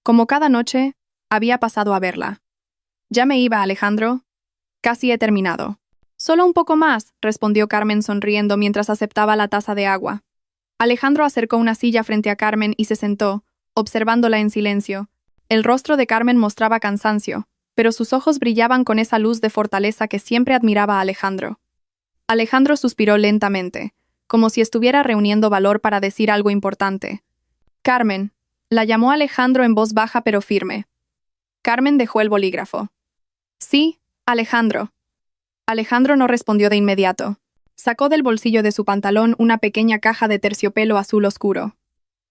como cada noche, había pasado a verla. «¿Ya me iba, Alejandro?» «Casi he terminado». «Solo un poco más», respondió Carmen sonriendo mientras aceptaba la taza de agua. Alejandro acercó una silla frente a Carmen y se sentó, observándola en silencio. El rostro de Carmen mostraba cansancio, pero sus ojos brillaban con esa luz de fortaleza que siempre admiraba a Alejandro. Alejandro suspiró lentamente, como si estuviera reuniendo valor para decir algo importante. «Carmen», la llamó Alejandro en voz baja pero firme. Carmen dejó el bolígrafo. «Sí, Alejandro». Alejandro no respondió de inmediato. Sacó del bolsillo de su pantalón una pequeña caja de terciopelo azul oscuro.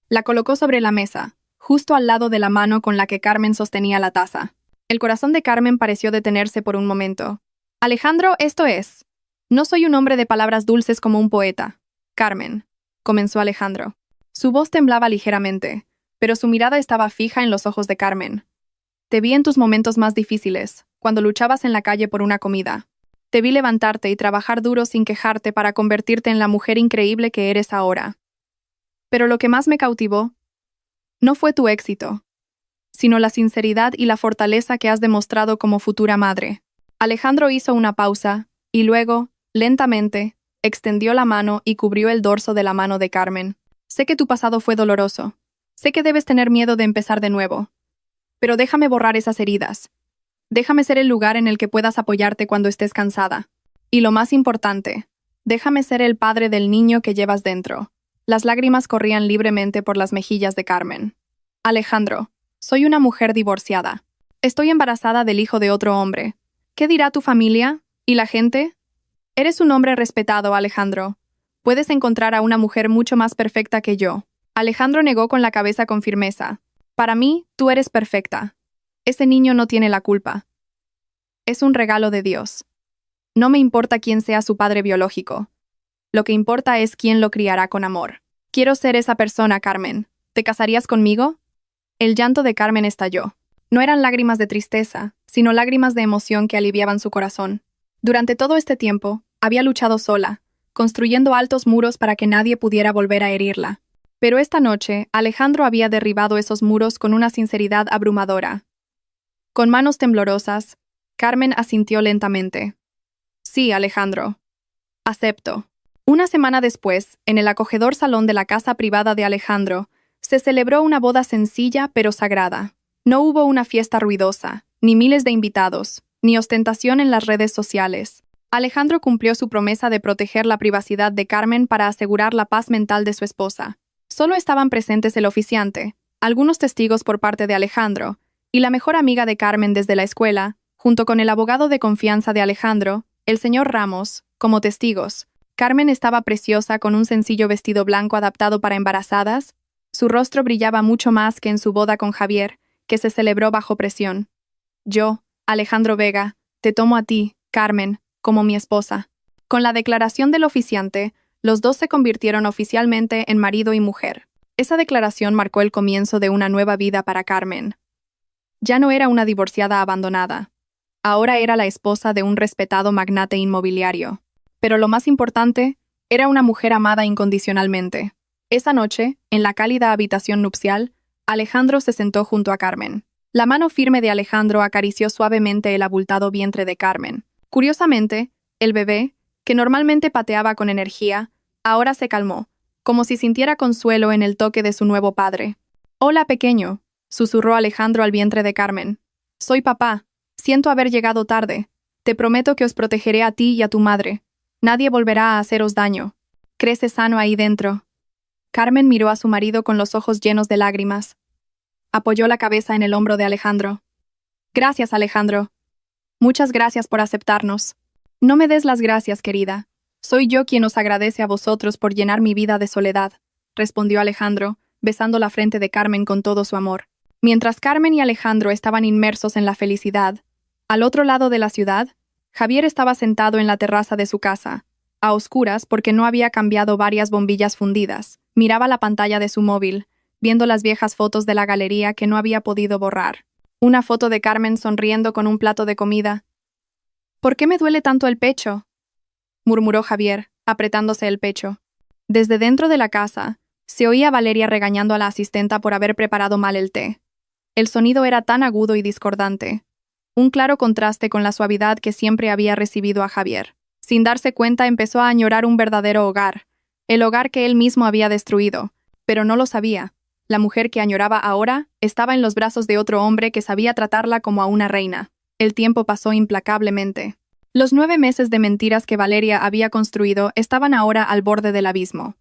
La colocó sobre la mesa, justo al lado de la mano con la que Carmen sostenía la taza. El corazón de Carmen pareció detenerse por un momento. «Alejandro, esto es. No soy un hombre de palabras dulces como un poeta. Carmen», comenzó Alejandro. Su voz temblaba ligeramente, pero su mirada estaba fija en los ojos de Carmen. «Te vi en tus momentos más difíciles, cuando luchabas en la calle por una comida. Te vi levantarte y trabajar duro sin quejarte para convertirte en la mujer increíble que eres ahora. Pero lo que más me cautivó no fue tu éxito, sino la sinceridad y la fortaleza que has demostrado como futura madre». Alejandro hizo una pausa, y luego, lentamente, extendió la mano y cubrió el dorso de la mano de Carmen. «Sé que tu pasado fue doloroso. Sé que debes tener miedo de empezar de nuevo. Pero déjame borrar esas heridas. Déjame ser el lugar en el que puedas apoyarte cuando estés cansada. Y lo más importante, déjame ser el padre del niño que llevas dentro». Las lágrimas corrían libremente por las mejillas de Carmen. «Alejandro, soy una mujer divorciada. Estoy embarazada del hijo de otro hombre. ¿Qué dirá tu familia? ¿Y la gente? Eres un hombre respetado, Alejandro. Puedes encontrar a una mujer mucho más perfecta que yo». Alejandro negó con la cabeza con firmeza. «Para mí, tú eres perfecta. Ese niño no tiene la culpa. Es un regalo de Dios. No me importa quién sea su padre biológico. Lo que importa es quién lo criará con amor. Quiero ser esa persona, Carmen. ¿Te casarías conmigo?» El llanto de Carmen estalló. No eran lágrimas de tristeza, sino lágrimas de emoción que aliviaban su corazón. Durante todo este tiempo, había luchado sola, construyendo altos muros para que nadie pudiera volver a herirla. Pero esta noche, Alejandro había derribado esos muros con una sinceridad abrumadora. Con manos temblorosas, Carmen asintió lentamente. «Sí, Alejandro. Acepto». Una semana después, en el acogedor salón de la casa privada de Alejandro, se celebró una boda sencilla pero sagrada. No hubo una fiesta ruidosa, ni miles de invitados, ni ostentación en las redes sociales. Alejandro cumplió su promesa de proteger la privacidad de Carmen para asegurar la paz mental de su esposa. Solo estaban presentes el oficiante, algunos testigos por parte de Alejandro, y la mejor amiga de Carmen desde la escuela, junto con el abogado de confianza de Alejandro, el señor Ramos, como testigos. Carmen estaba preciosa con un sencillo vestido blanco adaptado para embarazadas. Su rostro brillaba mucho más que en su boda con Javier, que se celebró bajo presión. «Yo, Alejandro Vega, te tomo a ti, Carmen, como mi esposa». Con la declaración del oficiante, los dos se convirtieron oficialmente en marido y mujer. Esa declaración marcó el comienzo de una nueva vida para Carmen. Ya no era una divorciada abandonada. Ahora era la esposa de un respetado magnate inmobiliario. Pero lo más importante, era una mujer amada incondicionalmente. Esa noche, en la cálida habitación nupcial, Alejandro se sentó junto a Carmen. La mano firme de Alejandro acarició suavemente el abultado vientre de Carmen. Curiosamente, el bebé, que normalmente pateaba con energía, ahora se calmó, como si sintiera consuelo en el toque de su nuevo padre. Hola, pequeño, susurró Alejandro al vientre de Carmen. Soy papá. Siento haber llegado tarde. Te prometo que os protegeré a ti y a tu madre. Nadie volverá a haceros daño. Crece sano ahí dentro. Carmen miró a su marido con los ojos llenos de lágrimas. Apoyó la cabeza en el hombro de Alejandro. Gracias, Alejandro. Muchas gracias por aceptarnos. No me des las gracias, querida. Soy yo quien os agradece a vosotros por llenar mi vida de soledad, respondió Alejandro, besando la frente de Carmen con todo su amor. Mientras Carmen y Alejandro estaban inmersos en la felicidad, al otro lado de la ciudad, Javier estaba sentado en la terraza de su casa, a oscuras porque no había cambiado varias bombillas fundidas. Miraba la pantalla de su móvil, viendo las viejas fotos de la galería que no había podido borrar. Una foto de Carmen sonriendo con un plato de comida. ¿Por qué me duele tanto el pecho?, murmuró Javier, apretándose el pecho. Desde dentro de la casa, se oía a Valeria regañando a la asistenta por haber preparado mal el té. El sonido era tan agudo y discordante, un claro contraste con la suavidad que siempre había recibido a Javier. Sin darse cuenta, empezó a añorar un verdadero hogar, el hogar que él mismo había destruido, pero no lo sabía. La mujer que añoraba ahora estaba en los brazos de otro hombre que sabía tratarla como a una reina. El tiempo pasó implacablemente. Los 9 meses de mentiras que Valeria había construido estaban ahora al borde del abismo.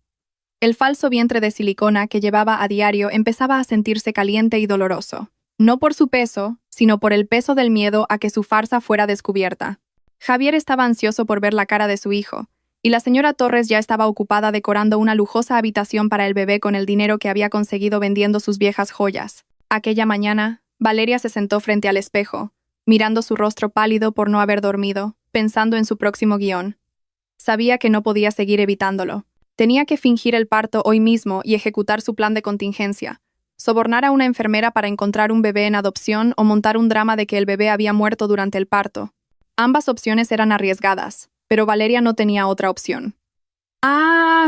El falso vientre de silicona que llevaba a diario empezaba a sentirse caliente y doloroso. No por su peso, sino por el peso del miedo a que su farsa fuera descubierta. Javier estaba ansioso por ver la cara de su hijo, y la señora Torres ya estaba ocupada decorando una lujosa habitación para el bebé con el dinero que había conseguido vendiendo sus viejas joyas. Aquella mañana, Valeria se sentó frente al espejo, mirando su rostro pálido por no haber dormido, pensando en su próximo guión. Sabía que no podía seguir evitándolo. Tenía que fingir el parto hoy mismo y ejecutar su plan de contingencia. Sobornar a una enfermera para encontrar un bebé en adopción o montar un drama de que el bebé había muerto durante el parto. Ambas opciones eran arriesgadas, pero Valeria no tenía otra opción. ¡Ah!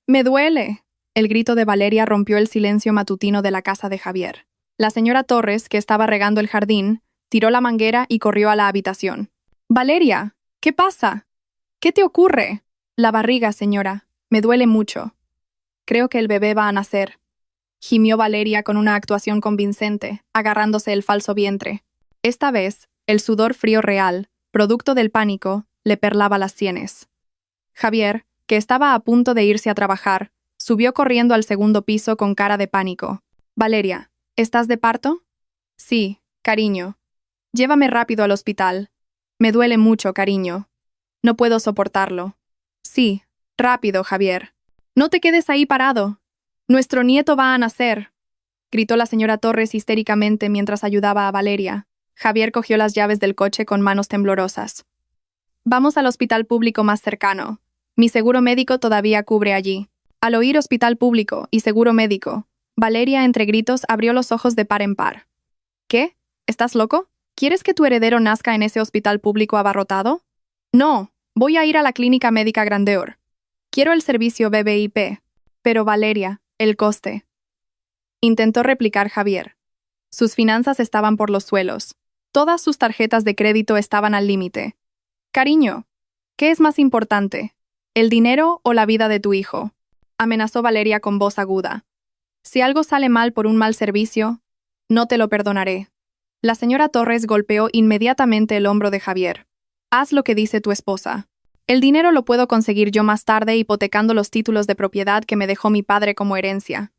¡Me duele! El grito de Valeria rompió el silencio matutino de la casa de Javier. La señora Torres, que estaba regando el jardín, tiró la manguera y corrió a la habitación. «Valeria, ¿qué pasa? ¿Qué te ocurre?» «La barriga, señora. Me duele mucho. Creo que el bebé va a nacer», gimió Valeria con una actuación convincente, agarrándose el falso vientre. Esta vez, el sudor frío real, producto del pánico, le perlaba las sienes. Javier, que estaba a punto de irse a trabajar, subió corriendo al segundo piso con cara de pánico. «Valeria, ¿estás de parto?» «Sí, cariño. Llévame rápido al hospital. Me duele mucho, cariño. No puedo soportarlo». «Sí, rápido, Javier. No te quedes ahí parado. Nuestro nieto va a nacer», gritó la señora Torres histéricamente mientras ayudaba a Valeria. Javier cogió las llaves del coche con manos temblorosas. «Vamos al hospital público más cercano. Mi seguro médico todavía cubre allí». Al oír hospital público y seguro médico, Valeria entre gritos abrió los ojos de par en par. «¿Qué? ¿Estás loco? ¿Quieres que tu heredero nazca en ese hospital público abarrotado?» «No, voy a ir a la clínica médica Grandeur. Quiero el servicio BBIP». «Pero Valeria, el coste». Intentó replicar Javier. Sus finanzas estaban por los suelos. Todas sus tarjetas de crédito estaban al límite. «Cariño, ¿qué es más importante? ¿El dinero o la vida de tu hijo?», amenazó Valeria con voz aguda. «Si algo sale mal por un mal servicio, no te lo perdonaré». La señora Torres golpeó inmediatamente el hombro de Javier. «Haz lo que dice tu esposa. El dinero lo puedo conseguir yo más tarde hipotecando los títulos de propiedad que me dejó mi padre como herencia.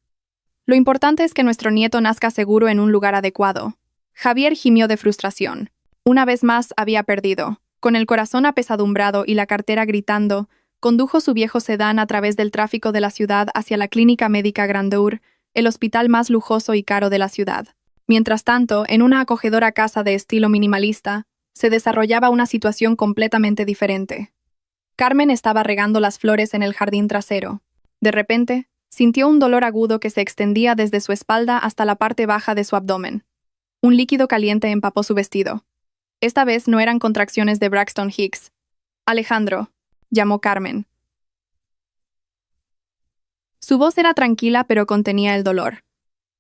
Lo importante es que nuestro nieto nazca seguro en un lugar adecuado». Javier gimió de frustración. Una vez más había perdido. Con el corazón apesadumbrado y la cartera gritando, condujo su viejo sedán a través del tráfico de la ciudad hacia la clínica médica Grandeur, el hospital más lujoso y caro de la ciudad. Mientras tanto, en una acogedora casa de estilo minimalista, se desarrollaba una situación completamente diferente. Carmen estaba regando las flores en el jardín trasero. De repente, sintió un dolor agudo que se extendía desde su espalda hasta la parte baja de su abdomen. Un líquido caliente empapó su vestido. Esta vez no eran contracciones de Braxton Hicks. «Alejandro», llamó Carmen. Su voz era tranquila pero contenía el dolor.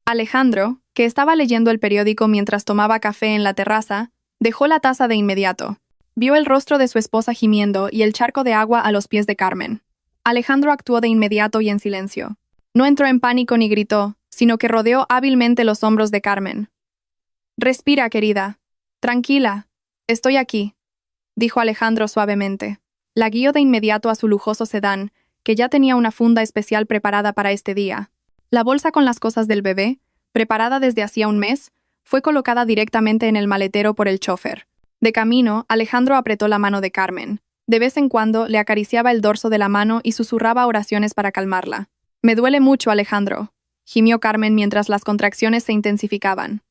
Alejandro, que estaba leyendo el periódico mientras tomaba café en la terraza, dejó la taza de inmediato. Vio el rostro de su esposa gimiendo y el charco de agua a los pies de Carmen. Alejandro actuó de inmediato y en silencio. No entró en pánico ni gritó, sino que rodeó hábilmente los hombros de Carmen. «Respira, querida. Tranquila. Estoy aquí», dijo Alejandro suavemente. La guió de inmediato a su lujoso sedán, que ya tenía una funda especial preparada para este día. La bolsa con las cosas del bebé, preparada desde hacía un mes, fue colocada directamente en el maletero por el chofer. De camino, Alejandro apretó la mano de Carmen. De vez en cuando le acariciaba el dorso de la mano y susurraba oraciones para calmarla. «Me duele mucho, Alejandro», gimió Carmen mientras las contracciones se intensificaban.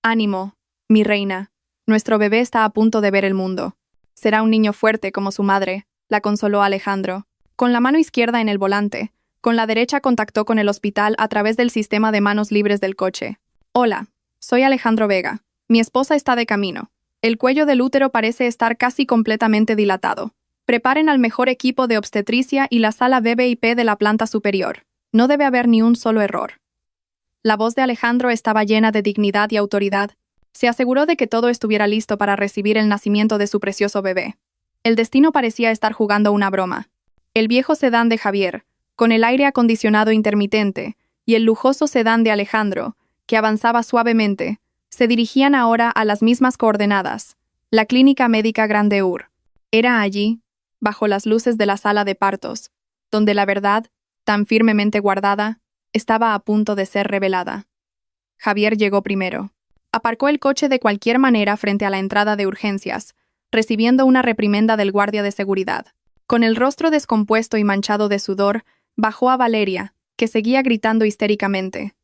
«Ánimo, mi reina. Nuestro bebé está a punto de ver el mundo. Será un niño fuerte como su madre», la consoló Alejandro. Con la mano izquierda en el volante, con la derecha contactó con el hospital a través del sistema de manos libres del coche. «Hola, soy Alejandro Vega. Mi esposa está de camino. El cuello del útero parece estar casi completamente dilatado. Preparen al mejor equipo de obstetricia y la sala BBIP de la planta superior. No debe haber ni un solo error». La voz de Alejandro estaba llena de dignidad y autoridad. Se aseguró de que todo estuviera listo para recibir el nacimiento de su precioso bebé. El destino parecía estar jugando una broma. El viejo sedán de Javier, con el aire acondicionado intermitente, y el lujoso sedán de Alejandro, que avanzaba suavemente, se dirigían ahora a las mismas coordenadas, la Clínica Médica Grandeur. Era allí, bajo las luces de la sala de partos, donde la verdad, tan firmemente guardada, estaba a punto de ser revelada. Javier llegó primero. Aparcó el coche de cualquier manera frente a la entrada de urgencias, recibiendo una reprimenda del guardia de seguridad. Con el rostro descompuesto y manchado de sudor, bajó a Valeria, que seguía gritando histéricamente.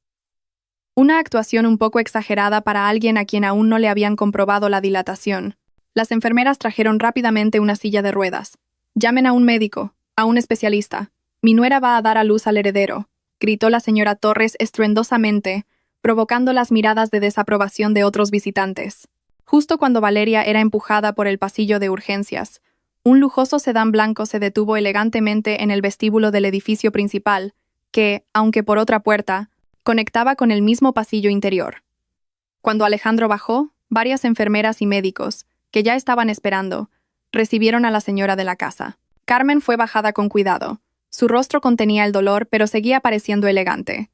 Una actuación un poco exagerada para alguien a quien aún no le habían comprobado la dilatación. Las enfermeras trajeron rápidamente una silla de ruedas. «Llamen a un médico, a un especialista. Mi nuera va a dar a luz al heredero», gritó la señora Torres estruendosamente, provocando las miradas de desaprobación de otros visitantes. Justo cuando Valeria era empujada por el pasillo de urgencias, un lujoso sedán blanco se detuvo elegantemente en el vestíbulo del edificio principal, que, aunque por otra puerta, conectaba con el mismo pasillo interior. Cuando Alejandro bajó, varias enfermeras y médicos, que ya estaban esperando, recibieron a la señora de la casa. Carmen fue bajada con cuidado. Su rostro contenía el dolor, pero seguía pareciendo elegante.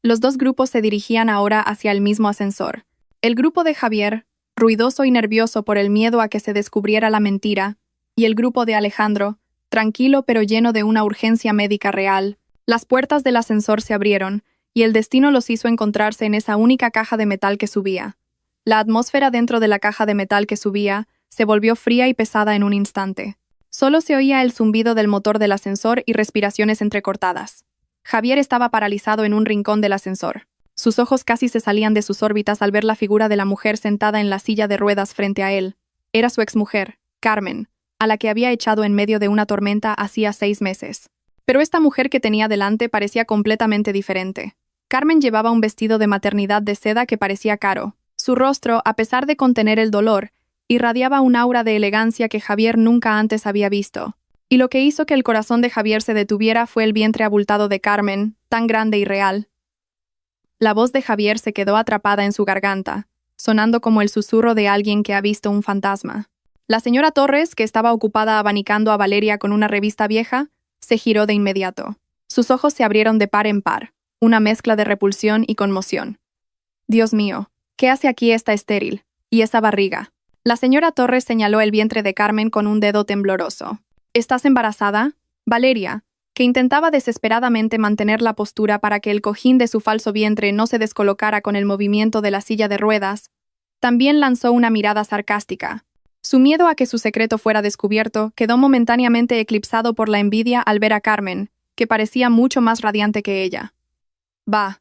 Los dos grupos se dirigían ahora hacia el mismo ascensor. El grupo de Javier, ruidoso y nervioso por el miedo a que se descubriera la mentira, y el grupo de Alejandro, tranquilo pero lleno de una urgencia médica real. Las puertas del ascensor se abrieron, y el destino los hizo encontrarse en esa única caja de metal que subía. La atmósfera dentro de la caja de metal que subía se volvió fría y pesada en un instante. Solo se oía el zumbido del motor del ascensor y respiraciones entrecortadas. Javier estaba paralizado en un rincón del ascensor. Sus ojos casi se salían de sus órbitas al ver la figura de la mujer sentada en la silla de ruedas frente a él. Era su exmujer, Carmen, a la que había echado en medio de una tormenta hacía 6 meses. Pero esta mujer que tenía delante parecía completamente diferente. Carmen llevaba un vestido de maternidad de seda que parecía caro. Su rostro, a pesar de contener el dolor, irradiaba un aura de elegancia que Javier nunca antes había visto. Y lo que hizo que el corazón de Javier se detuviera fue el vientre abultado de Carmen, tan grande y real. La voz de Javier se quedó atrapada en su garganta, sonando como el susurro de alguien que ha visto un fantasma. La señora Torres, que estaba ocupada abanicando a Valeria con una revista vieja, se giró de inmediato. Sus ojos se abrieron de par en par, una mezcla de repulsión y conmoción. «Dios mío, ¿qué hace aquí esta estéril? ¿Y esa barriga?». La señora Torres señaló el vientre de Carmen con un dedo tembloroso. «¿Estás embarazada?». Valeria, que intentaba desesperadamente mantener la postura para que el cojín de su falso vientre no se descolocara con el movimiento de la silla de ruedas, también lanzó una mirada sarcástica. Su miedo a que su secreto fuera descubierto quedó momentáneamente eclipsado por la envidia al ver a Carmen, que parecía mucho más radiante que ella. «Bah,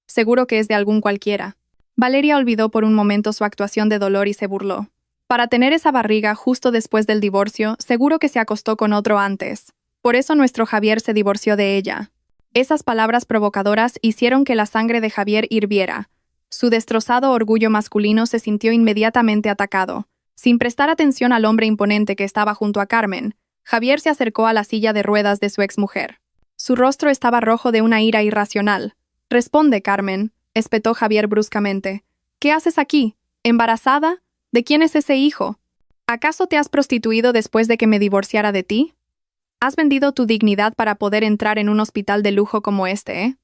seguro que es de algún cualquiera». Valeria olvidó por un momento su actuación de dolor y se burló. «Para tener esa barriga justo después del divorcio, seguro que se acostó con otro antes. Por eso nuestro Javier se divorció de ella». Esas palabras provocadoras hicieron que la sangre de Javier hirviera. Su destrozado orgullo masculino se sintió inmediatamente atacado. Sin prestar atención al hombre imponente que estaba junto a Carmen, Javier se acercó a la silla de ruedas de su exmujer. Su rostro estaba rojo de una ira irracional. «Responde, Carmen», espetó Javier bruscamente. «¿Qué haces aquí? ¿Embarazada? ¿De quién es ese hijo? ¿Acaso te has prostituido después de que me divorciara de ti? ¿Has vendido tu dignidad para poder entrar en un hospital de lujo como este, eh?».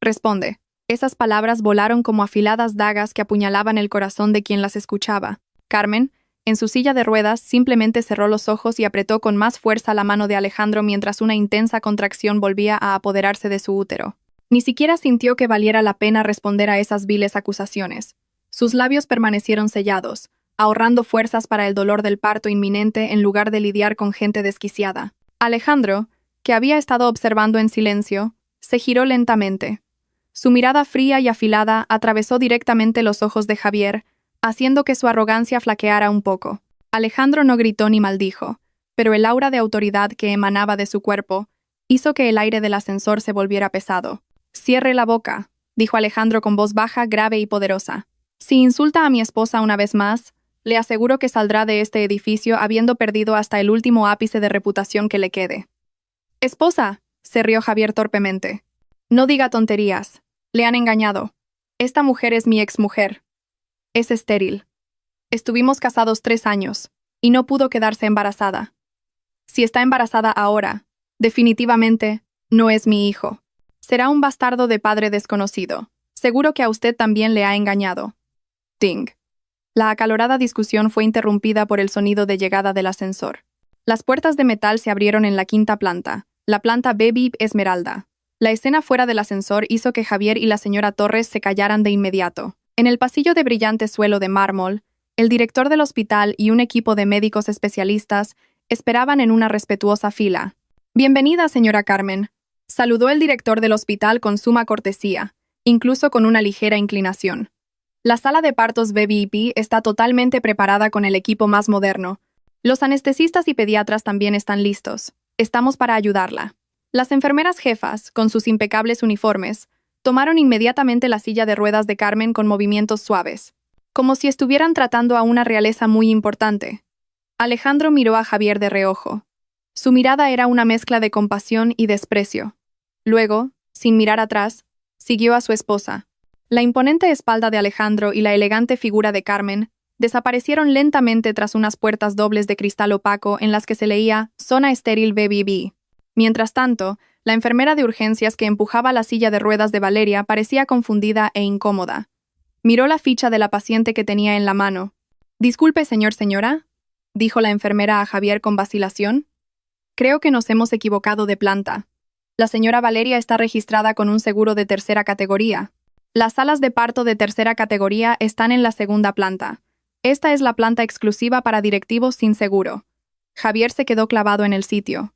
Responde. Esas palabras volaron como afiladas dagas que apuñalaban el corazón de quien las escuchaba. Carmen, en su silla de ruedas, simplemente cerró los ojos y apretó con más fuerza la mano de Alejandro mientras una intensa contracción volvía a apoderarse de su útero. Ni siquiera sintió que valiera la pena responder a esas viles acusaciones. Sus labios permanecieron sellados, ahorrando fuerzas para el dolor del parto inminente en lugar de lidiar con gente desquiciada. Alejandro, que había estado observando en silencio, se giró lentamente. Su mirada fría y afilada atravesó directamente los ojos de Javier, haciendo que su arrogancia flaqueara un poco. Alejandro no gritó ni maldijo, pero el aura de autoridad que emanaba de su cuerpo hizo que el aire del ascensor se volviera pesado. «Cierre la boca», dijo Alejandro con voz baja, grave y poderosa. «Si insulta a mi esposa una vez más, le aseguro que saldrá de este edificio habiendo perdido hasta el último ápice de reputación que le quede». «Esposa», se rió Javier torpemente. «No diga tonterías. Le han engañado. Esta mujer es mi exmujer. Es estéril. Estuvimos casados 3 años, y no pudo quedarse embarazada. Si está embarazada ahora, definitivamente, no es mi hijo. Será un bastardo de padre desconocido. Seguro que a usted también le ha engañado». Ting. La acalorada discusión fue interrumpida por el sonido de llegada del ascensor. Las puertas de metal se abrieron en la 5ª planta, la planta Baby Esmeralda. La escena fuera del ascensor hizo que Javier y la señora Torres se callaran de inmediato. En el pasillo de brillante suelo de mármol, el director del hospital y un equipo de médicos especialistas esperaban en una respetuosa fila. «Bienvenida, señora Carmen», saludó el director del hospital con suma cortesía, incluso con una ligera inclinación. «La sala de partos BBP está totalmente preparada con el equipo más moderno. Los anestesistas y pediatras también están listos. Estamos para ayudarla». Las enfermeras jefas, con sus impecables uniformes, tomaron inmediatamente la silla de ruedas de Carmen con movimientos suaves, como si estuvieran tratando a una realeza muy importante. Alejandro miró a Javier de reojo. Su mirada era una mezcla de compasión y desprecio. Luego, sin mirar atrás, siguió a su esposa. La imponente espalda de Alejandro y la elegante figura de Carmen desaparecieron lentamente tras unas puertas dobles de cristal opaco en las que se leía «Zona estéril BBB». Mientras tanto, la enfermera de urgencias que empujaba la silla de ruedas de Valeria parecía confundida e incómoda. Miró la ficha de la paciente que tenía en la mano. «Disculpe, señora», dijo la enfermera a Javier con vacilación. «Creo que nos hemos equivocado de planta. La señora Valeria está registrada con un seguro de 3ª categoría. Las salas de parto de 3ª categoría están en la 2ª planta. Esta es la planta exclusiva para directivos sin seguro». Javier se quedó clavado en el sitio.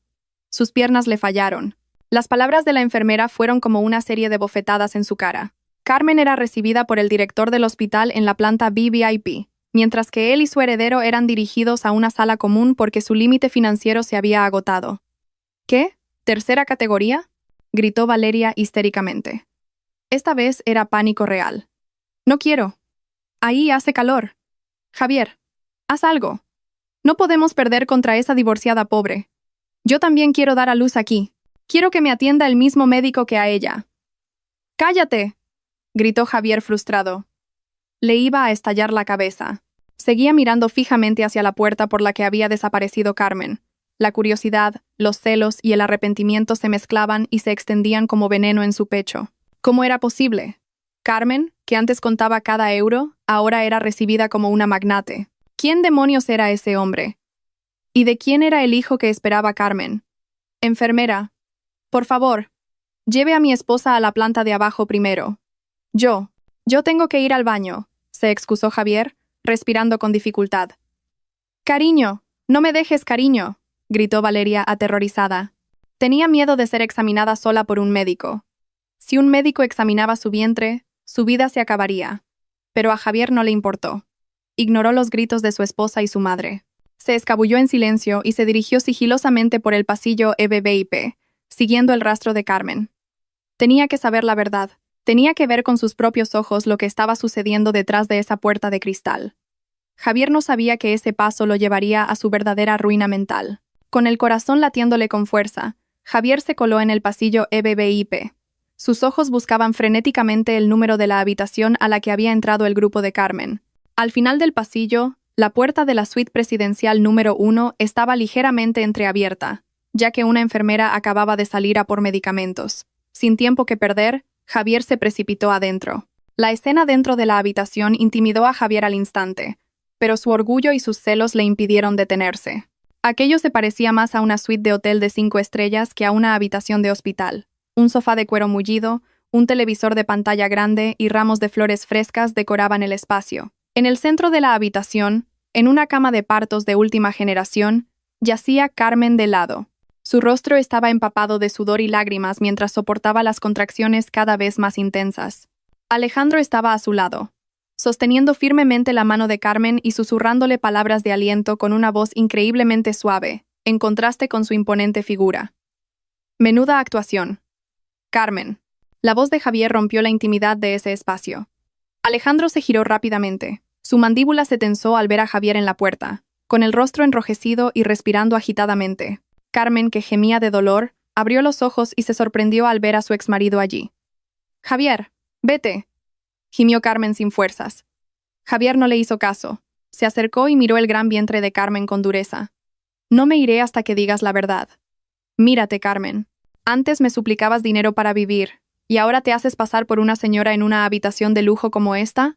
Sus piernas le fallaron. Las palabras de la enfermera fueron como una serie de bofetadas en su cara. Carmen era recibida por el director del hospital en la planta BVIP, mientras que él y su heredero eran dirigidos a una sala común porque su límite financiero se había agotado. «¿Qué? ¿3ª categoría?», gritó Valeria histéricamente. Esta vez era pánico real. «No quiero. Ahí hace calor. Javier, haz algo. No podemos perder contra esa divorciada pobre. Yo también quiero dar a luz aquí. Quiero que me atienda el mismo médico que a ella». «¡Cállate!», gritó Javier frustrado. Le iba a estallar la cabeza. Seguía mirando fijamente hacia la puerta por la que había desaparecido Carmen. La curiosidad, los celos y el arrepentimiento se mezclaban y se extendían como veneno en su pecho. ¿Cómo era posible? Carmen, que antes contaba cada euro, ahora era recibida como una magnate. ¿Quién demonios era ese hombre? ¿Y de quién era el hijo que esperaba Carmen? «Enfermera, por favor, lleve a mi esposa a la planta de abajo primero». Yo tengo que ir al baño», se excusó Javier, respirando con dificultad. «Cariño, no me dejes, cariño», gritó Valeria aterrorizada. Tenía miedo de ser examinada sola por un médico. Si un médico examinaba su vientre, su vida se acabaría. Pero a Javier no le importó. Ignoró los gritos de su esposa y su madre. Se escabulló en silencio y se dirigió sigilosamente por el pasillo EBBIP, siguiendo el rastro de Carmen. Tenía que saber la verdad. Tenía que ver con sus propios ojos lo que estaba sucediendo detrás de esa puerta de cristal. Javier no sabía que ese paso lo llevaría a su verdadera ruina mental. Con el corazón latiéndole con fuerza, Javier se coló en el pasillo EBBIP. Sus ojos buscaban frenéticamente el número de la habitación a la que había entrado el grupo de Carmen. Al final del pasillo, la puerta de la suite presidencial número 1 estaba ligeramente entreabierta, ya que una enfermera acababa de salir a por medicamentos. Sin tiempo que perder, Javier se precipitó adentro. La escena dentro de la habitación intimidó a Javier al instante, pero su orgullo y sus celos le impidieron detenerse. Aquello se parecía más a una suite de hotel de 5 estrellas que a una habitación de hospital. Un sofá de cuero mullido, un televisor de pantalla grande y ramos de flores frescas decoraban el espacio. En el centro de la habitación, en una cama de partos de última generación, yacía Carmen de lado. Su rostro estaba empapado de sudor y lágrimas mientras soportaba las contracciones cada vez más intensas. Alejandro estaba a su lado, sosteniendo firmemente la mano de Carmen y susurrándole palabras de aliento con una voz increíblemente suave, en contraste con su imponente figura. Menuda actuación. Carmen. La voz de Javier rompió la intimidad de ese espacio. Alejandro se giró rápidamente. Su mandíbula se tensó al ver a Javier en la puerta, con el rostro enrojecido y respirando agitadamente. Carmen, que gemía de dolor, abrió los ojos y se sorprendió al ver a su exmarido allí. «Javier, vete», gimió Carmen sin fuerzas. Javier no le hizo caso. Se acercó y miró el gran vientre de Carmen con dureza. «No me iré hasta que digas la verdad. Mírate, Carmen. Antes me suplicabas dinero para vivir, ¿y ahora te haces pasar por una señora en una habitación de lujo como esta?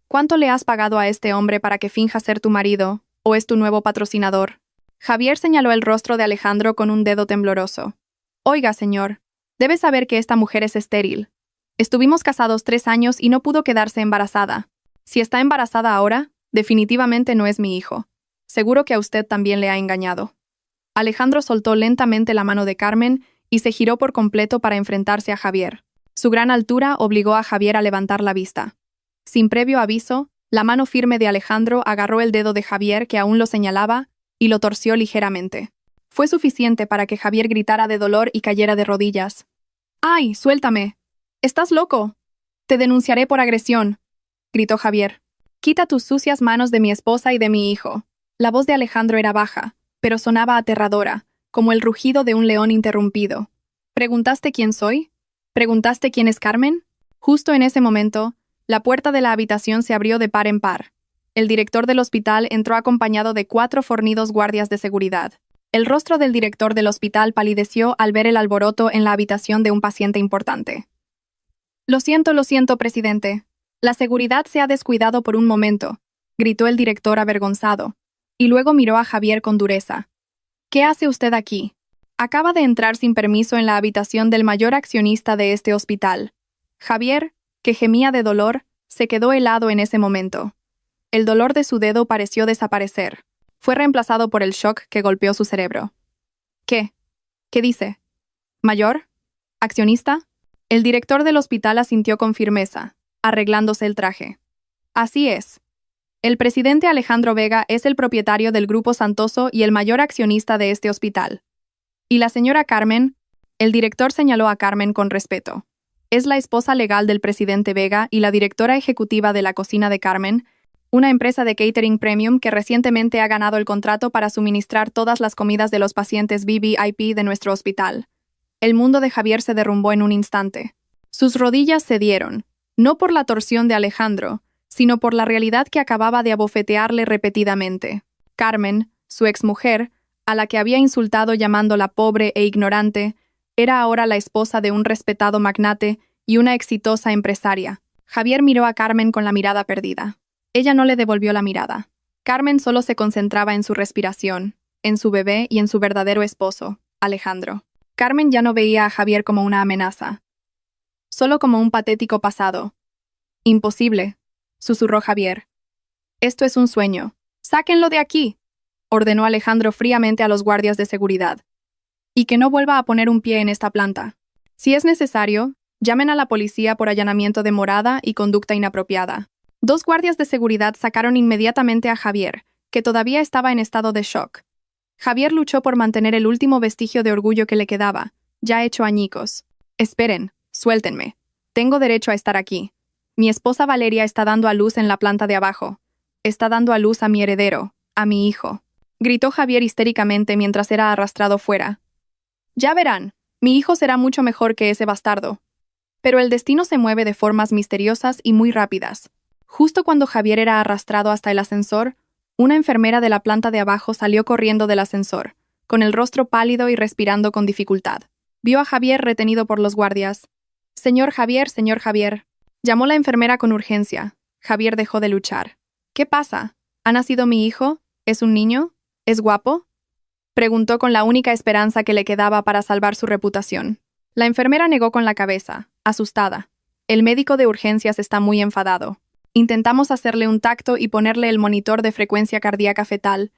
¿Cuánto le has pagado a este hombre para que finja ser tu marido, o es tu nuevo patrocinador?» Javier señaló el rostro de Alejandro con un dedo tembloroso. «Oiga, señor, debe saber que esta mujer es estéril. Estuvimos casados 3 años y no pudo quedarse embarazada. Si está embarazada ahora, definitivamente no es mi hijo. Seguro que a usted también le ha engañado». Alejandro soltó lentamente la mano de Carmen y se giró por completo para enfrentarse a Javier. Su gran altura obligó a Javier a levantar la vista. Sin previo aviso, la mano firme de Alejandro agarró el dedo de Javier que aún lo señalaba y lo torció ligeramente. Fue suficiente para que Javier gritara de dolor y cayera de rodillas. «¡Ay, suéltame! ¡Estás loco! Te denunciaré por agresión», gritó Javier. «Quita tus sucias manos de mi esposa y de mi hijo». La voz de Alejandro era baja, pero sonaba aterradora, como el rugido de un león interrumpido. «¿Preguntaste quién soy? ¿Preguntaste quién es Carmen?» Justo en ese momento, la puerta de la habitación se abrió de par en par. El director del hospital entró acompañado de 4 fornidos guardias de seguridad. El rostro del director del hospital palideció al ver el alboroto en la habitación de un paciente importante. Lo siento, presidente. La seguridad se ha descuidado por un momento», gritó el director avergonzado, y luego miró a Javier con dureza. «¿Qué hace usted aquí? Acaba de entrar sin permiso en la habitación del mayor accionista de este hospital». Javier, que gemía de dolor, se quedó helado en ese momento. El dolor de su dedo pareció desaparecer. Fue reemplazado por el shock que golpeó su cerebro. «¿Qué? ¿Qué dice? ¿Mayor? ¿Accionista?» El director del hospital asintió con firmeza, arreglándose el traje. «Así es. El presidente Alejandro Vega es el propietario del Grupo Santoso y el mayor accionista de este hospital. Y la señora Carmen», el director señaló a Carmen con respeto, «es la esposa legal del presidente Vega y la directora ejecutiva de la cocina de Carmen, una empresa de catering premium que recientemente ha ganado el contrato para suministrar todas las comidas de los pacientes VVIP de nuestro hospital». El mundo de Javier se derrumbó en un instante. Sus rodillas cedieron, no por la torsión de Alejandro, sino por la realidad que acababa de abofetearle repetidamente. Carmen, su exmujer, a la que había insultado llamándola pobre e ignorante, era ahora la esposa de un respetado magnate y una exitosa empresaria. Javier miró a Carmen con la mirada perdida. Ella no le devolvió la mirada. Carmen solo se concentraba en su respiración, en su bebé y en su verdadero esposo, Alejandro. Carmen ya no veía a Javier como una amenaza, solo como un patético pasado. «Imposible», susurró Javier. «Esto es un sueño. ¡Sáquenlo de aquí!», ordenó Alejandro fríamente a los guardias de seguridad. «Y que no vuelva a poner un pie en esta planta. Si es necesario, llamen a la policía por allanamiento de morada y conducta inapropiada». 2 guardias de seguridad sacaron inmediatamente a Javier, que todavía estaba en estado de shock. Javier luchó por mantener el último vestigio de orgullo que le quedaba, ya hecho añicos. «Esperen, suéltenme. Tengo derecho a estar aquí. Mi esposa Valeria está dando a luz en la planta de abajo. Está dando a luz a mi heredero, a mi hijo», gritó Javier histéricamente mientras era arrastrado fuera. «Ya verán, mi hijo será mucho mejor que ese bastardo». Pero el destino se mueve de formas misteriosas y muy rápidas. Justo cuando Javier era arrastrado hasta el ascensor, una enfermera de la planta de abajo salió corriendo del ascensor, con el rostro pálido y respirando con dificultad. Vio a Javier retenido por los guardias. Señor Javier. Llamó la enfermera con urgencia. Javier dejó de luchar. ¿Qué pasa? ¿Ha nacido mi hijo? ¿Es un niño? ¿Es guapo? Preguntó con la única esperanza que le quedaba para salvar su reputación. La enfermera negó con la cabeza, asustada. El médico de urgencias está muy enfadado. Intentamos hacerle un tacto y ponerle el monitor de frecuencia cardíaca fetal,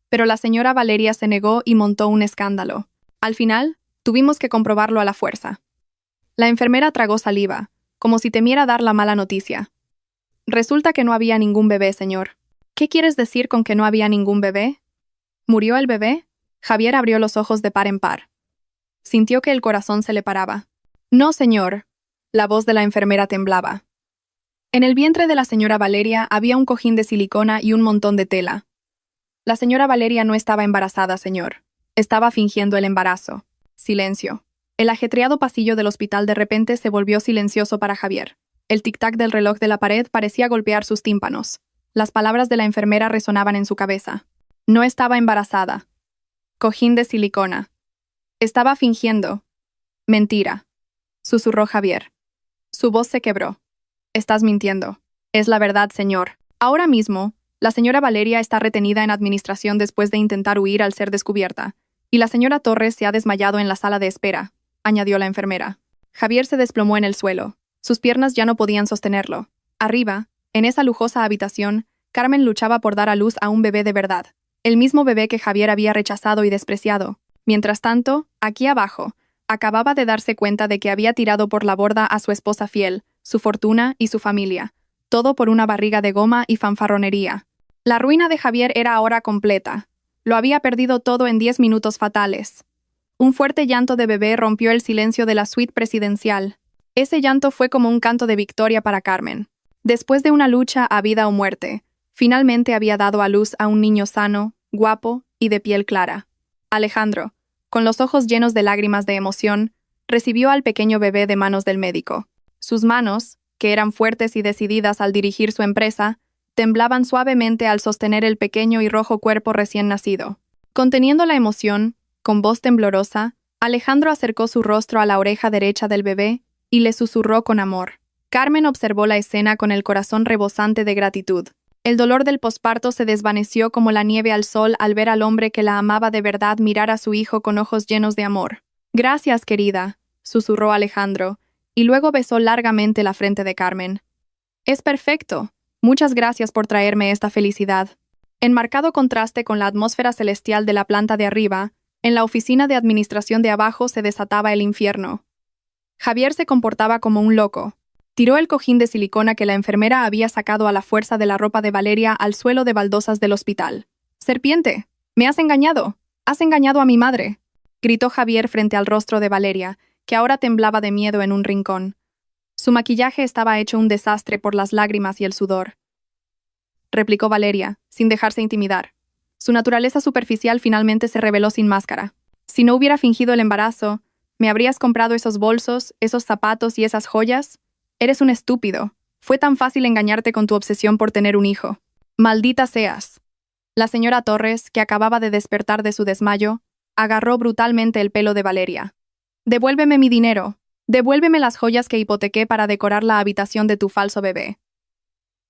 pero la señora Valeria se negó y montó un escándalo. Al final, tuvimos que comprobarlo a la fuerza. La enfermera tragó saliva, como si temiera dar la mala noticia. Resulta que no había ningún bebé, señor. ¿Qué quieres decir con que no había ningún bebé? ¿Murió el bebé? Javier abrió los ojos de par en par. Sintió que el corazón se le paraba. No, señor. La voz de la enfermera temblaba. En el vientre de la señora Valeria había un cojín de silicona y un montón de tela. La señora Valeria no estaba embarazada, señor. Estaba fingiendo el embarazo. Silencio. El ajetreado pasillo del hospital de repente se volvió silencioso para Javier. El tic-tac del reloj de la pared parecía golpear sus tímpanos. Las palabras de la enfermera resonaban en su cabeza. No estaba embarazada. Cojín de silicona. Estaba fingiendo. Mentira. Susurró Javier. Su voz se quebró. Estás mintiendo. Es la verdad, señor. Ahora mismo, la señora Valeria está retenida en administración después de intentar huir al ser descubierta, y la señora Torres se ha desmayado en la sala de espera, añadió la enfermera. Javier se desplomó en el suelo. Sus piernas ya no podían sostenerlo. Arriba, en esa lujosa habitación, Carmen luchaba por dar a luz a un bebé de verdad, el mismo bebé que Javier había rechazado y despreciado. Mientras tanto, aquí abajo, acababa de darse cuenta de que había tirado por la borda a su esposa fiel, su fortuna y su familia, todo por una barriga de goma y fanfarronería. La ruina de Javier era ahora completa. Lo había perdido todo en 10 minutos fatales. Un fuerte llanto de bebé rompió el silencio de la suite presidencial. Ese llanto fue como un canto de victoria para Carmen. Después de una lucha a vida o muerte, finalmente había dado a luz a un niño sano, guapo y de piel clara. Alejandro, con los ojos llenos de lágrimas de emoción, recibió al pequeño bebé de manos del médico. Sus manos, que eran fuertes y decididas al dirigir su empresa, temblaban suavemente al sostener el pequeño y rojo cuerpo recién nacido. Conteniendo la emoción, con voz temblorosa, Alejandro acercó su rostro a la oreja derecha del bebé y le susurró con amor. Carmen observó la escena con el corazón rebosante de gratitud. El dolor del posparto se desvaneció como la nieve al sol al ver al hombre que la amaba de verdad mirar a su hijo con ojos llenos de amor. «Gracias, querida», susurró Alejandro, y luego besó largamente la frente de Carmen. «Es perfecto. Muchas gracias por traerme esta felicidad». En marcado contraste con la atmósfera celestial de la planta de arriba, en la oficina de administración de abajo se desataba el infierno. Javier se comportaba como un loco. Tiró el cojín de silicona que la enfermera había sacado a la fuerza de la ropa de Valeria al suelo de baldosas del hospital. «¡Serpiente! ¡Me has engañado! ¡Has engañado a mi madre!», gritó Javier frente al rostro de Valeria, que ahora temblaba de miedo en un rincón. Su maquillaje estaba hecho un desastre por las lágrimas y el sudor. Replicó Valeria, sin dejarse intimidar. Su naturaleza superficial finalmente se reveló sin máscara. «Si no hubiera fingido el embarazo, ¿me habrías comprado esos bolsos, esos zapatos y esas joyas? Eres un estúpido. Fue tan fácil engañarte con tu obsesión por tener un hijo. Maldita seas». La señora Torres, que acababa de despertar de su desmayo, agarró brutalmente el pelo de Valeria. «Devuélveme mi dinero. Devuélveme las joyas que hipotequé para decorar la habitación de tu falso bebé».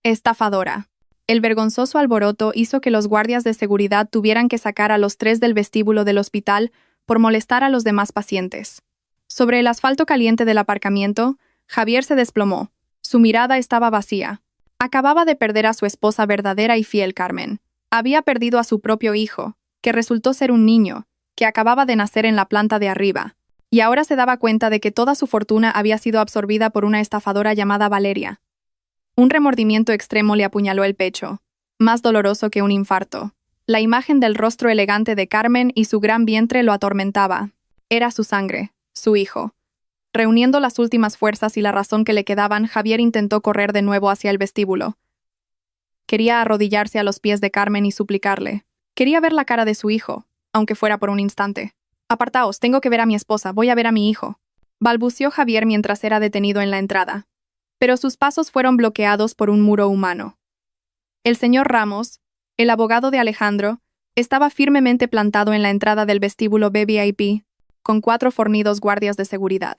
Estafadora. El vergonzoso alboroto hizo que los guardias de seguridad tuvieran que sacar a los 3 del vestíbulo del hospital por molestar a los demás pacientes. Sobre el asfalto caliente del aparcamiento, Javier se desplomó. Su mirada estaba vacía. Acababa de perder a su esposa verdadera y fiel, Carmen. Había perdido a su propio hijo, que resultó ser un niño, que acababa de nacer en la planta de arriba. Y ahora se daba cuenta de que toda su fortuna había sido absorbida por una estafadora llamada Valeria. Un remordimiento extremo le apuñaló el pecho, más doloroso que un infarto. La imagen del rostro elegante de Carmen y su gran vientre lo atormentaba. Era su sangre, su hijo. Reuniendo las últimas fuerzas y la razón que le quedaban, Javier intentó correr de nuevo hacia el vestíbulo. Quería arrodillarse a los pies de Carmen y suplicarle. Quería ver la cara de su hijo, aunque fuera por un instante. «Apartaos, tengo que ver a mi esposa, voy a ver a mi hijo», balbució Javier mientras era detenido en la entrada. Pero sus pasos fueron bloqueados por un muro humano. El señor Ramos, el abogado de Alejandro, estaba firmemente plantado en la entrada del vestíbulo BVIP, con 4 fornidos guardias de seguridad.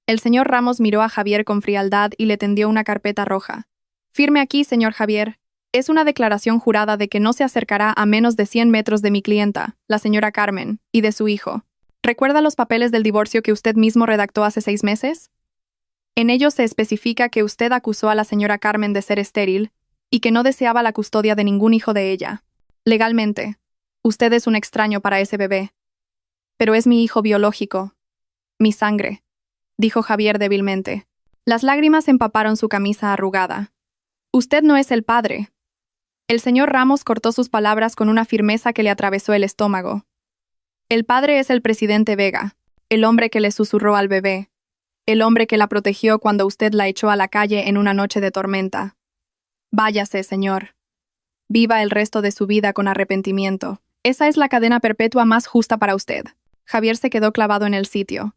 El señor Ramos miró a Javier con frialdad y le tendió una carpeta roja. Firme aquí, señor Javier. Es una declaración jurada de que no se acercará a menos de 100 metros de mi clienta, la señora Carmen, y de su hijo. ¿Recuerda los papeles del divorcio que usted mismo redactó hace 6 meses? En ellos se especifica que usted acusó a la señora Carmen de ser estéril y que no deseaba la custodia de ningún hijo de ella. Legalmente, usted es un extraño para ese bebé. Pero es mi hijo biológico, mi sangre, dijo Javier débilmente. Las lágrimas empaparon su camisa arrugada. Usted no es el padre. El señor Ramos cortó sus palabras con una firmeza que le atravesó el estómago. El padre es el presidente Vega, el hombre que le susurró al bebé, el hombre que la protegió cuando usted la echó a la calle en una noche de tormenta. Váyase, señor. Viva el resto de su vida con arrepentimiento. Esa es la cadena perpetua más justa para usted. Javier se quedó clavado en el sitio.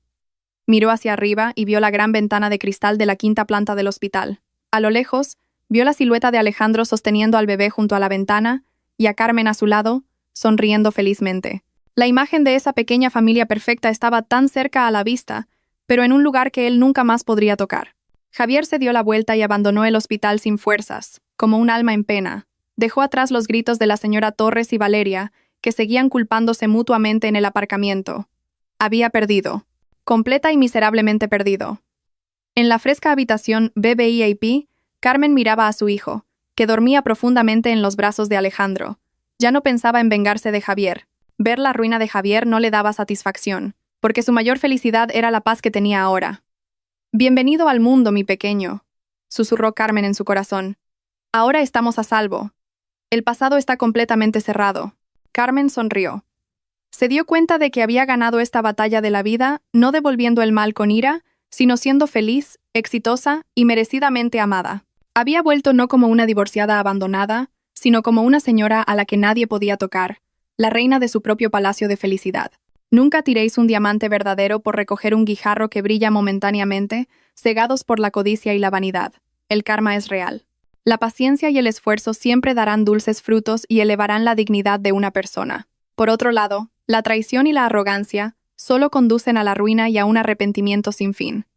Miró hacia arriba y vio la gran ventana de cristal de la 5ª planta del hospital. A lo lejos, vio la silueta de Alejandro sosteniendo al bebé junto a la ventana y a Carmen a su lado, sonriendo felizmente. La imagen de esa pequeña familia perfecta estaba tan cerca a la vista, pero en un lugar que él nunca más podría tocar. Javier se dio la vuelta y abandonó el hospital sin fuerzas, como un alma en pena. Dejó atrás los gritos de la señora Torres y Valeria, que seguían culpándose mutuamente en el aparcamiento. Había perdido. Completa y miserablemente perdido. En la fresca habitación BBIAP, Carmen miraba a su hijo, que dormía profundamente en los brazos de Alejandro. Ya no pensaba en vengarse de Javier. Ver la ruina de Javier no le daba satisfacción, porque su mayor felicidad era la paz que tenía ahora. «Bienvenido al mundo, mi pequeño», susurró Carmen en su corazón. «Ahora estamos a salvo. El pasado está completamente cerrado». Carmen sonrió. Se dio cuenta de que había ganado esta batalla de la vida, no devolviendo el mal con ira, sino siendo feliz, exitosa y merecidamente amada. Había vuelto no como una divorciada abandonada, sino como una señora a la que nadie podía tocar, la reina de su propio palacio de felicidad. Nunca tiréis un diamante verdadero por recoger un guijarro que brilla momentáneamente, cegados por la codicia y la vanidad. El karma es real. La paciencia y el esfuerzo siempre darán dulces frutos y elevarán la dignidad de una persona. Por otro lado, la traición y la arrogancia solo conducen a la ruina y a un arrepentimiento sin fin.